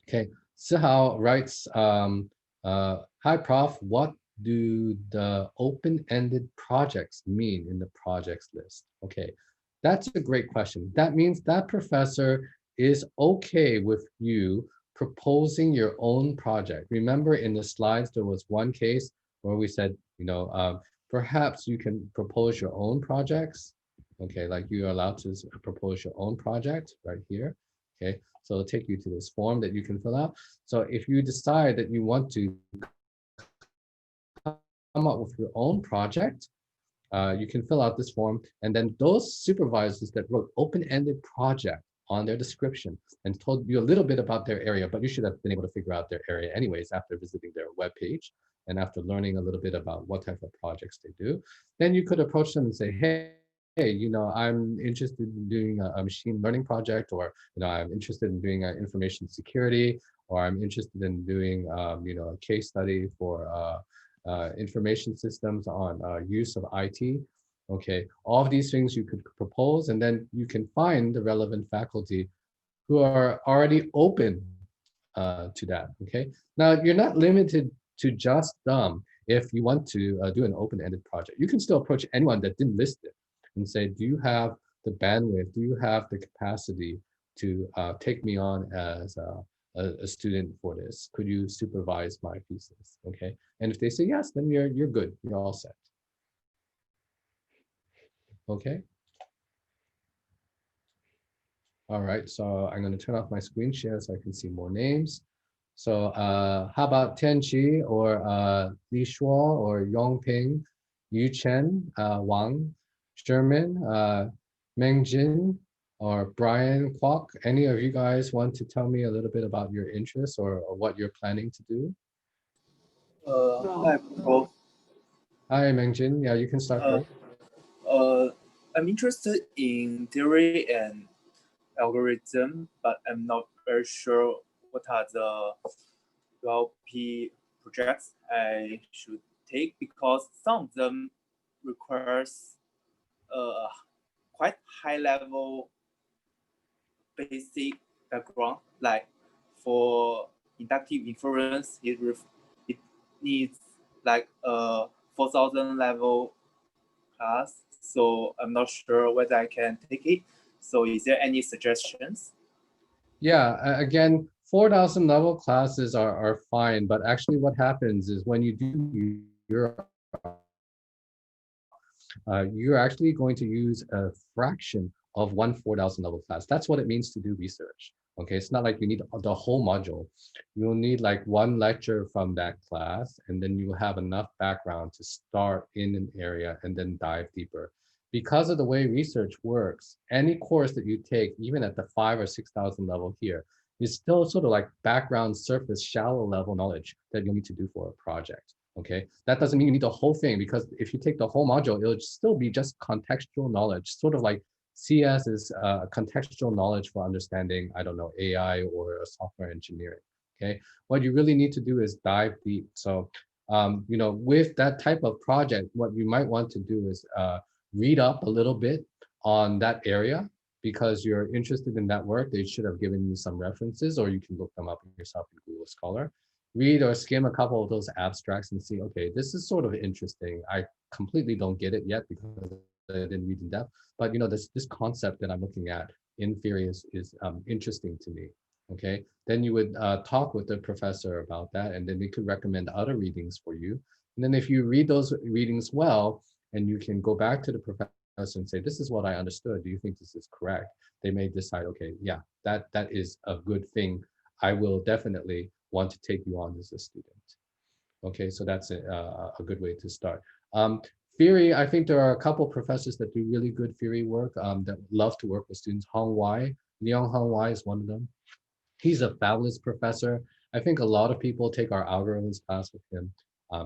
[SPEAKER 1] Okay, Sihao writes, hi Prof, what do the open-ended projects mean in the projects list? Okay, that's a great question. That means that professor is okay with you proposing your own project. Remember in the slides, there was one case where we said, perhaps you can propose your own projects. Okay, like you're allowed to propose your own project right here. Okay, so it'll take you to this form that you can fill out. So if you decide that you want to come up with your own project, you can fill out this form, and then those supervisors that wrote open-ended project on their description and told you a little bit about their area, but you should have been able to figure out their area anyways after visiting their webpage and after learning a little bit about what type of projects they do. Then you could approach them and say, hey, I'm interested in doing a machine learning project, or I'm interested in doing information security, or I'm interested in doing a case study for information systems on use of IT. Okay, all of these things you could propose, and then you can find the relevant faculty who are already open to that. Okay, now you're not limited to just them. If you want to do an open-ended project, you can still approach anyone that didn't list it and say, do you have the bandwidth? Do you have the capacity to take me on as a student for this? Could you supervise my thesis? Okay, and if they say yes, then you're good. You're all set. Okay. All right, so I'm going to turn off my screen share so I can see more names. So how about Tianqi or Li Shuo or Yongping, Yu Chen, Wang, Sherman, Meng Jin, or Brian Kwok? Any of you guys want to tell me a little bit about your interests or what you're planning to do?
[SPEAKER 4] Hi, Prof.
[SPEAKER 1] Hi, Meng Jin. Yeah, you can start first.
[SPEAKER 4] I'm interested in theory and algorithm, but I'm not very sure what are the UROP projects I should take, because some of them requires quite high level basic background. Like for inductive inference, it needs like a 4,000 level class. So I'm not sure whether I can take it. So is there any suggestions?
[SPEAKER 1] Yeah, again, 4,000 level classes are fine, but actually what happens is when you do you're actually going to use a fraction of one 4,000 level class. That's what it means to do research. Okay, it's not like you need the whole module. You'll need like one lecture from that class, and then you will have enough background to start in an area and then dive deeper. Because of the way research works, any course that you take, even at the 5,000 or 6,000 level here, is still sort of like background surface, shallow level knowledge that you'll need to do for a project. Okay, that doesn't mean you need the whole thing, because if you take the whole module, it'll still be just contextual knowledge, sort of like CS is contextual knowledge for understanding, I don't know, AI or software engineering. Okay, what you really need to do is dive deep. So, you know, with that type of project, what you might want to do is read up a little bit on that area, because you're interested in that work. They should have given you some references, or you can look them up yourself in Google Scholar. Read or skim a couple of those abstracts and see, okay, this is sort of interesting. I completely don't get it yet because I didn't read in depth, but you know, this concept that I'm looking at in theory is interesting to me. Okay, then you would talk with the professor about that, and then they could recommend other readings for you. And then if you read those readings well, and you can go back to the professor and say, this is what I understood. Do you think this is correct? They may decide, okay, yeah, that is a good thing. I will definitely want to take you on as a student. Okay, so that's a good way to start. Theory, I think there are a couple professors that do really good theory work that love to work with students. Leon Hong Wai is one of them. He's a fabulous professor. I think a lot of people take our algorithms class with him.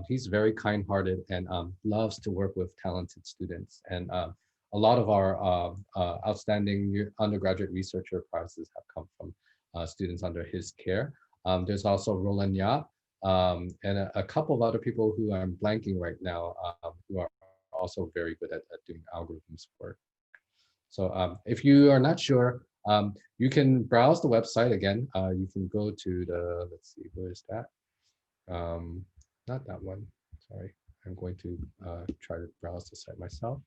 [SPEAKER 1] He's very kind-hearted and loves to work with talented students. And a lot of our outstanding undergraduate researcher prizes have come from students under his care. There's also Roland Yap and a couple of other people who I'm blanking right now who are also very good at doing algorithms work. So if you are not sure, you can browse the website again. You can go to the, let's see, where is that? Not that one, sorry. I'm going to try to browse the site myself.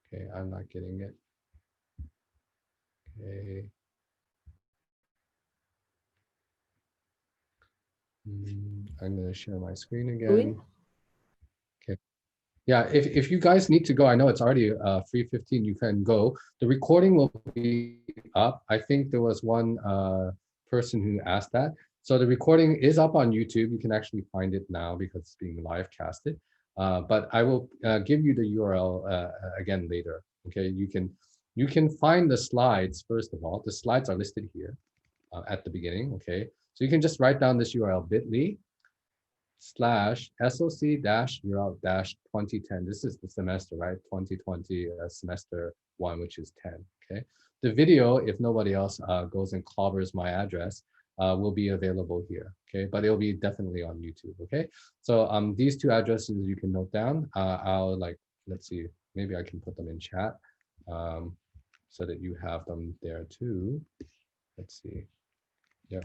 [SPEAKER 1] Okay, I'm not getting it. Okay. I'm going to share my screen again. Okay. Yeah, if you guys need to go, I know it's already 3:15, you can go. The recording will be up. I think there was one person who asked that. So the recording is up on YouTube. You can actually find it now because it's being live casted. But I will give you the URL again later. Okay, you can find the slides first of all. The slides are listed here at the beginning. Okay, so you can just write down this URL bit.ly/SoC-UROP-2010. This is the semester, right? 2020 semester 1, which is 10. Okay, the video, if nobody else goes and clobbers my address, will be available here. Okay, but it'll be definitely on YouTube. Okay, so these two addresses you can note down. I'll let's see, maybe I can put them in chat so that you have them there too. Let's see. Yep.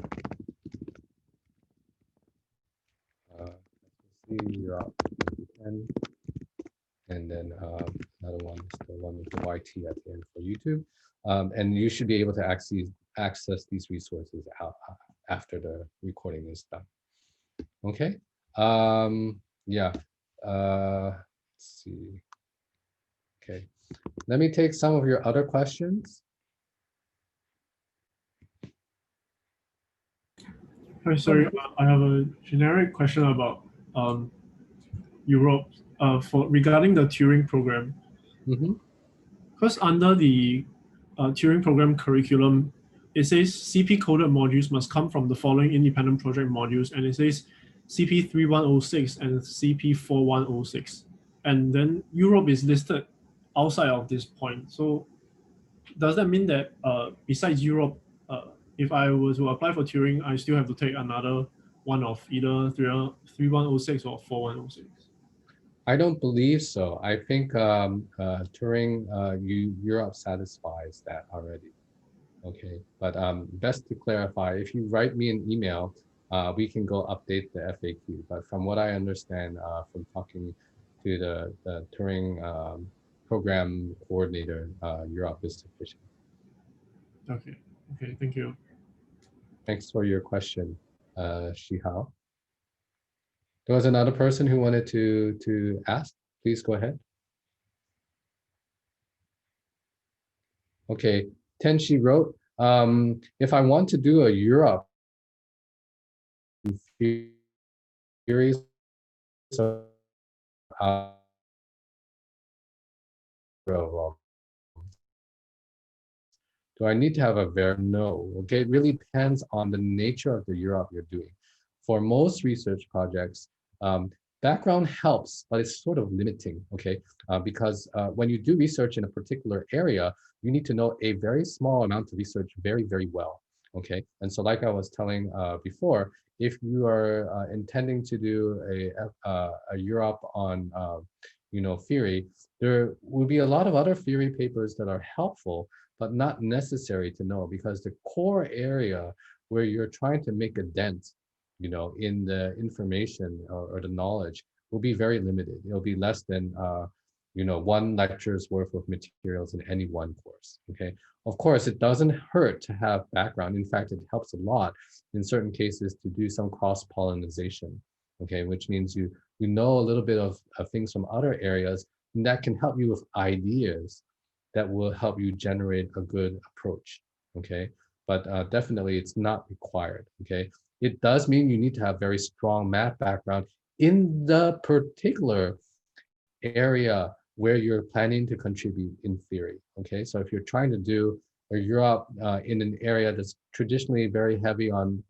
[SPEAKER 1] UROP 2010, and then another one is the one with the YT at the end for YouTube. And you should be able to access these resources out after the recording is done. Okay. Yeah. Let's see. Okay. Let me take some of your other questions.
[SPEAKER 5] Hi, sorry, I have a generic question about UROP regarding the Turing program. Because under the Turing program curriculum, it says CP coded modules must come from the following independent project modules, and it says CP3106 and CP4106. and then Europe is listed outside of this point. So does that mean that besides Europe, if I were to apply for Turing, I still have to take another one of either 3106 or 4106?
[SPEAKER 1] I don't believe so. I think Turing Europe satisfies that already. Okay, but best to clarify, if you write me an email, we can go update the FAQ. But from what I understand from talking to the Turing program coordinator, Europe is sufficient.
[SPEAKER 5] Okay, okay, thank you.
[SPEAKER 1] Thanks for your question, Shihao. There was another person who wanted to ask. Please go ahead. Okay, Tenshi wrote, if I want to do a Europe series of do I need to have a no? Okay, it really depends on the nature of the Europe you're doing. For most research projects, background helps, but it's sort of limiting, okay? Because when you do research in a particular area, you need to know a very small amount of research very, very well, okay? And so like I was telling before, if you are intending to do a Europe on theory, there will be a lot of other theory papers that are helpful, but not necessary to know, because the core area where you're trying to make a dent, in the information or the knowledge will be very limited. It'll be less than, one lecture's worth of materials in any one course, okay? Of course, it doesn't hurt to have background. In fact, it helps a lot in certain cases to do some cross-pollination, okay? Which means you know a little bit of things from other areas, and that can help you with ideas that will help you generate a good approach, okay? But definitely it's not required, okay? It does mean you need to have very strong math background in the particular area where you're planning to contribute in theory, okay? So if you're trying to do a Europe in an area that's traditionally very heavy on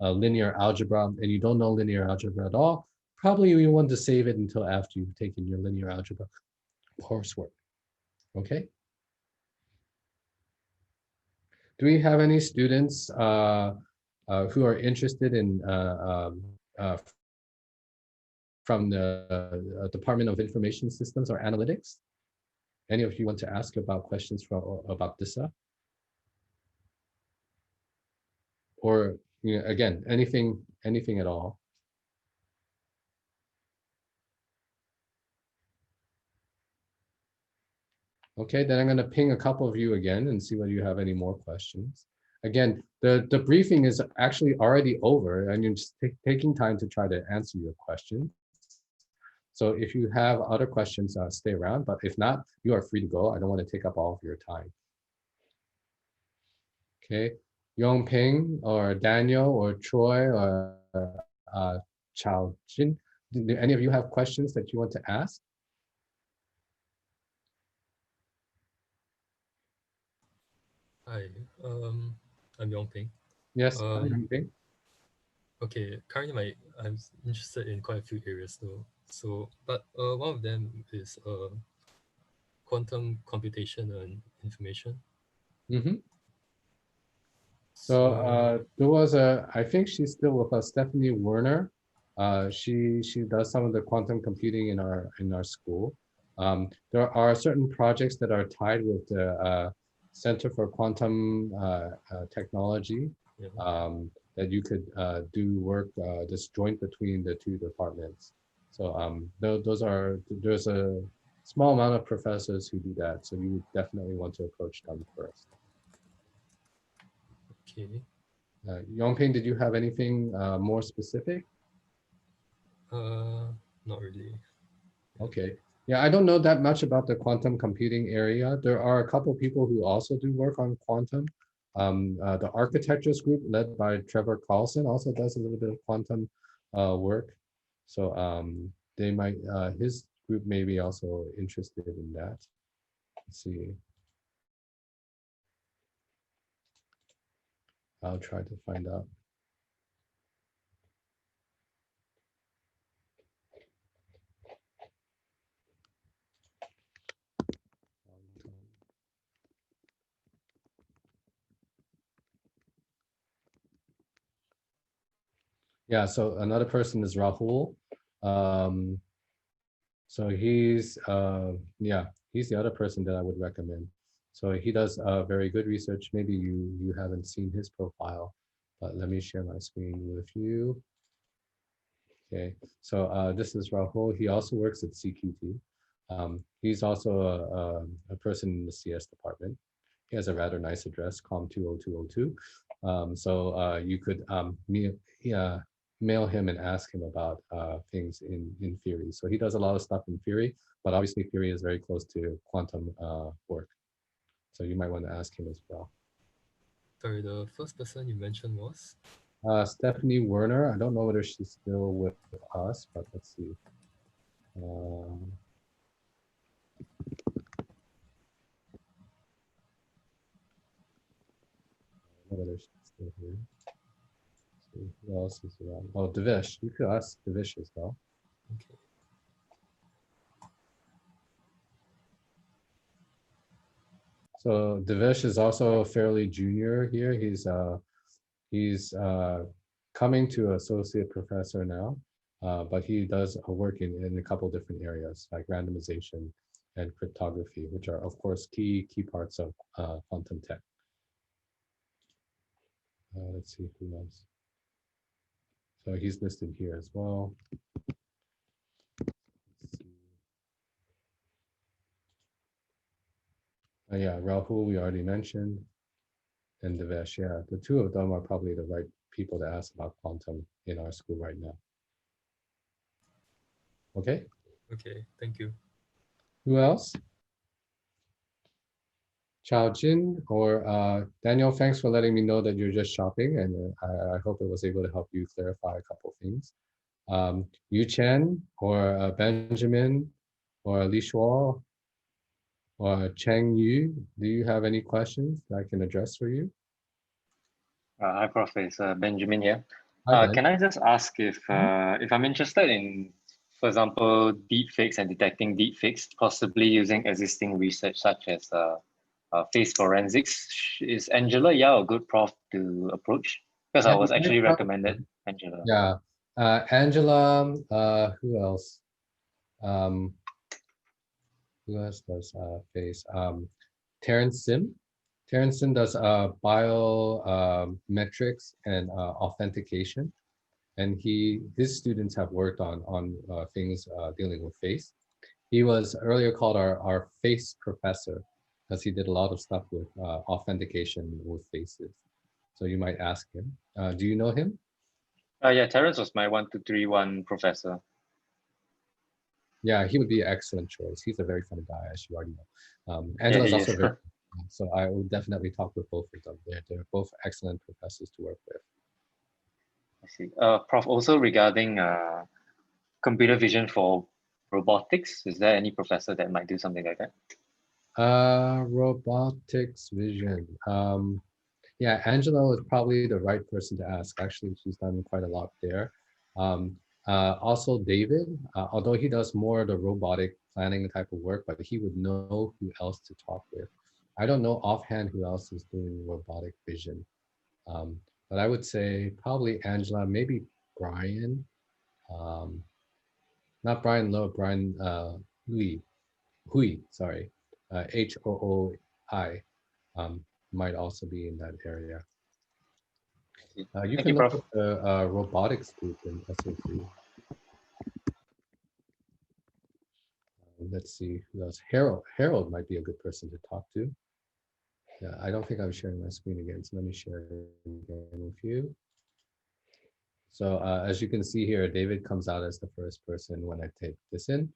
[SPEAKER 1] linear algebra, and you don't know linear algebra at all, probably you want to save it until after you've taken your linear algebra coursework. Okay. Do we have any students who are interested in from the Department of Information Systems or Analytics? Any of you want to ask about questions about DISA? Or again, anything at all? Okay, then I'm going to ping a couple of you again and see whether you have any more questions. Again, the briefing is actually already over, and you're just taking time to try to answer your question. So if you have other questions, stay around, but if not, you are free to go. I don't want to take up all of your time. Okay, Yong Ping or Daniel or Troy or Chao Jin, do any of you have questions that you want to ask?
[SPEAKER 6] Hi, I'm Yong Ping.
[SPEAKER 1] Yes, Yong Ping.
[SPEAKER 6] Okay, currently I'm interested in quite a few areas though. So, but one of them is quantum computation and information.
[SPEAKER 1] Mm-hmm. So there was I think she's still with us, Stephanie Werner. She does some of the quantum computing in our school. There are certain projects that are tied with the Center for Quantum Technology,
[SPEAKER 6] Yeah.
[SPEAKER 1] that you could do work that's joint between the two departments. So there's a small amount of professors who do that. So you would definitely want to approach them first.
[SPEAKER 6] Okay.
[SPEAKER 1] Yongping, did you have anything more specific?
[SPEAKER 6] Not really.
[SPEAKER 1] Okay. Yeah, I don't know that much about the quantum computing area. There are a couple of people who also do work on quantum. The architectures group led by Trevor Carlson also does a little bit of quantum work. So they might, his group may be also interested in that. Let's see. I'll try to find out. Yeah, so another person is Rahul. So he's he's the other person that I would recommend. So he does very good research. Maybe you haven't seen his profile, but let me share my screen with you. Okay, so this is Rahul. He also works at CQT. He's also a person in the CS department. He has a rather nice address, com20202. So you could mail him and ask him about things in theory. So he does a lot of stuff in theory, but obviously theory is very close to quantum work. So you might want to ask him as well.
[SPEAKER 6] Sorry, the first person you mentioned was?
[SPEAKER 1] Stephanie Werner. I don't know whether she's still with us, but let's see. Whether she's still here. So who else is around? Oh, Devish. You could ask Devish as well.
[SPEAKER 6] Okay.
[SPEAKER 1] So Devish is also fairly junior here. He's coming to associate professor now, but he does work in a couple different areas like randomization and cryptography, which are of course key parts of quantum tech. Let's see who else. So he's listed here as well. Yeah, Rahul, we already mentioned, and Devesh. Yeah, the two of them are probably the right people to ask about quantum in our school right now. Okay.
[SPEAKER 6] Okay, thank you.
[SPEAKER 1] Who else? Chao Jin or Daniel, thanks for letting me know that you're just shopping, and I hope it was able to help you clarify a couple things. Yu Chen or Benjamin or Li Shuo or Cheng Yu, do you have any questions that I can address for you?
[SPEAKER 7] Hi, Professor Benjamin here.
[SPEAKER 1] Hi, Ben.
[SPEAKER 7] Can I just ask if I'm interested in, for example, deepfakes and detecting deepfakes, possibly using existing research such as face forensics, is Angela Yao a good prof to approach? Because I was actually recommended Angela.
[SPEAKER 1] Yeah, Angela. Who else? Who else does face? Terrence Sim. Terrence Sim does biometrics and authentication, and his students have worked on things dealing with face. He was earlier called our face professor because he did a lot of stuff with authentication with faces. So you might ask him. Do you know him?
[SPEAKER 7] Yeah, Terrence was my 1231 professor.
[SPEAKER 1] Yeah, he would be an excellent choice. He's a very funny guy, as you already know. Angela's also very so I will definitely talk with both of them. They're both excellent professors to work with.
[SPEAKER 7] I see. Prof, also regarding computer vision for robotics, is there any professor that might do something like that?
[SPEAKER 1] Robotics vision. Yeah, Angela is probably the right person to ask. Actually, she's done quite a lot there. Also David, although he does more of the robotic planning type of work, but he would know who else to talk with. I don't know offhand who else is doing robotic vision. But I would say probably Angela, maybe Brian, not Brian Lowe, Brian Hui, sorry, Hooi, might also be in that area. You can look at the robotics group in SOC. Let's see who else. Harold might be a good person to talk to. Yeah, I don't think I'm sharing my screen again, so let me share it again with you. So as you can see here, David comes out as the first person when I take this in,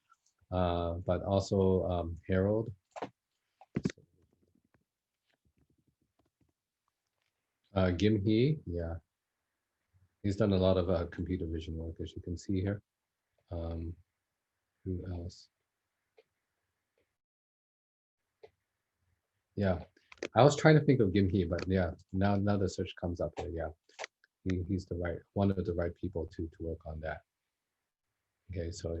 [SPEAKER 1] but also Harold. Gim Hee, yeah. He's done a lot of computer vision work, as you can see here. Who else? Yeah, I was trying to think of Gim Hee, but yeah, now the search comes up here. Yeah, he's one of the right people to work on that. Okay, so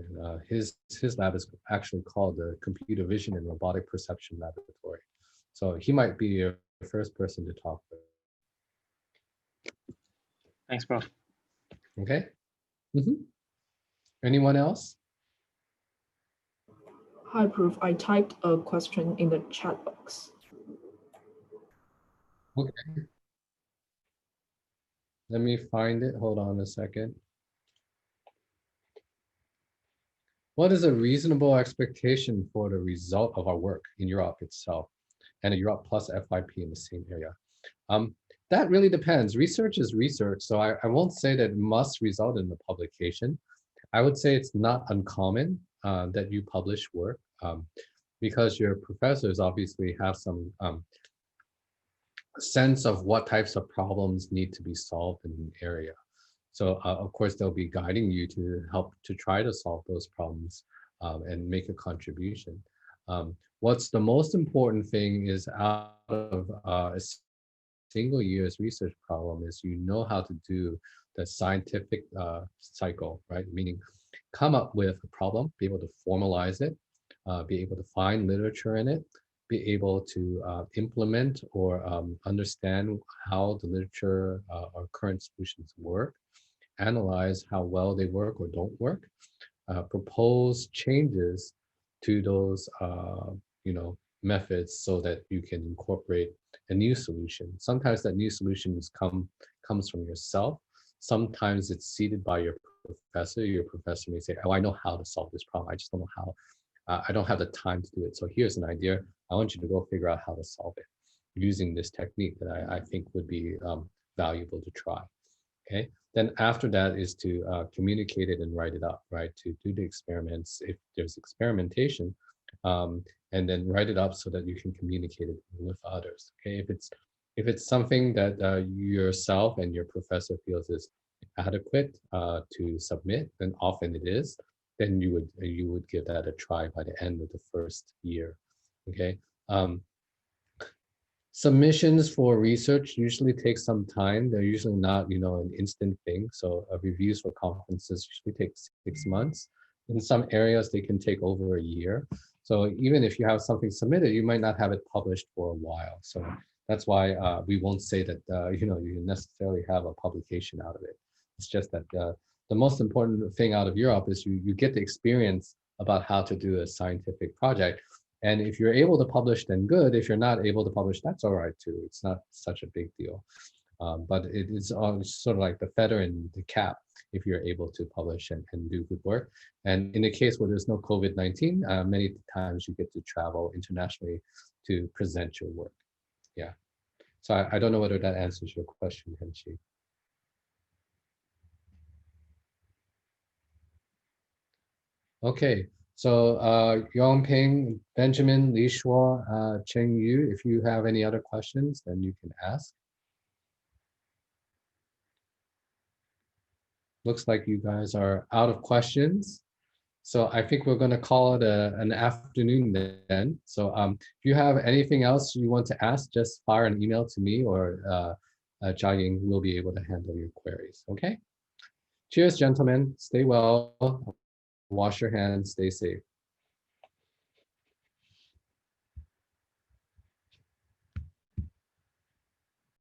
[SPEAKER 1] his lab is actually called the Computer Vision and Robotic Perception Laboratory. So he might be your first person to talk with.
[SPEAKER 7] Thanks, Prof.
[SPEAKER 1] Okay. Anyone else?
[SPEAKER 8] Hi, Prof. I typed a question in the chat box.
[SPEAKER 1] Okay. Let me find it. Hold on a second. What is a reasonable expectation for the result of our work in UROP itself and a UROP plus FYP in the same area? That really depends. Research is research, so I won't say that it must result in the publication. I would say it's not uncommon that you publish work because your professors obviously have some sense of what types of problems need to be solved in an area. So of course, they'll be guiding you to help to try to solve those problems and make a contribution. What's the most important thing is out of a single year's research problem is you know how to do the scientific cycle, right? Meaning come up with a problem, be able to formalize it, be able to find literature in it, be able to implement or understand how the literature or current solutions work, analyze how well they work or don't work, propose changes to those methods so that you can incorporate a new solution. Sometimes that new solution comes from yourself. Sometimes it's seeded by your professor. Your professor may say, oh, I know how to solve this problem. I just don't know how. I don't have the time to do it. So here's an idea. I want you to go figure out how to solve it using this technique that I think would be valuable to try. Okay. Then after that is to communicate it and write it up, right? To do the experiments if there's experimentation, and then write it up so that you can communicate it with others. Okay. If it's something that yourself and your professor feels is adequate to submit, then often it is. Then you would give that a try by the end of the first year. Okay. Submissions for research usually take some time. They're usually not, an instant thing. So reviews for conferences usually take 6 months. In some areas, they can take over a year. So even if you have something submitted, you might not have it published for a while. So that's why we won't say that you necessarily have a publication out of it. It's just that the most important thing out of UROP is you get the experience about how to do a scientific project. And if you're able to publish, then good. If you're not able to publish, that's all right too. It's not such a big deal. But it's sort of like the feather in the cap if you're able to publish and do good work. And in the case where there's no COVID-19, many times you get to travel internationally to present your work. Yeah. So I don't know whether that answers your question, Henshi. Okay. So Yongping, Benjamin, Li Shuo, Cheng Yu, if you have any other questions, then you can ask. Looks like you guys are out of questions. So I think we're going to call it an afternoon then. So if you have anything else you want to ask, just fire an email to me or Jia Ying will be able to handle your queries. Okay. Cheers, gentlemen. Stay well. Wash your hands. Stay safe.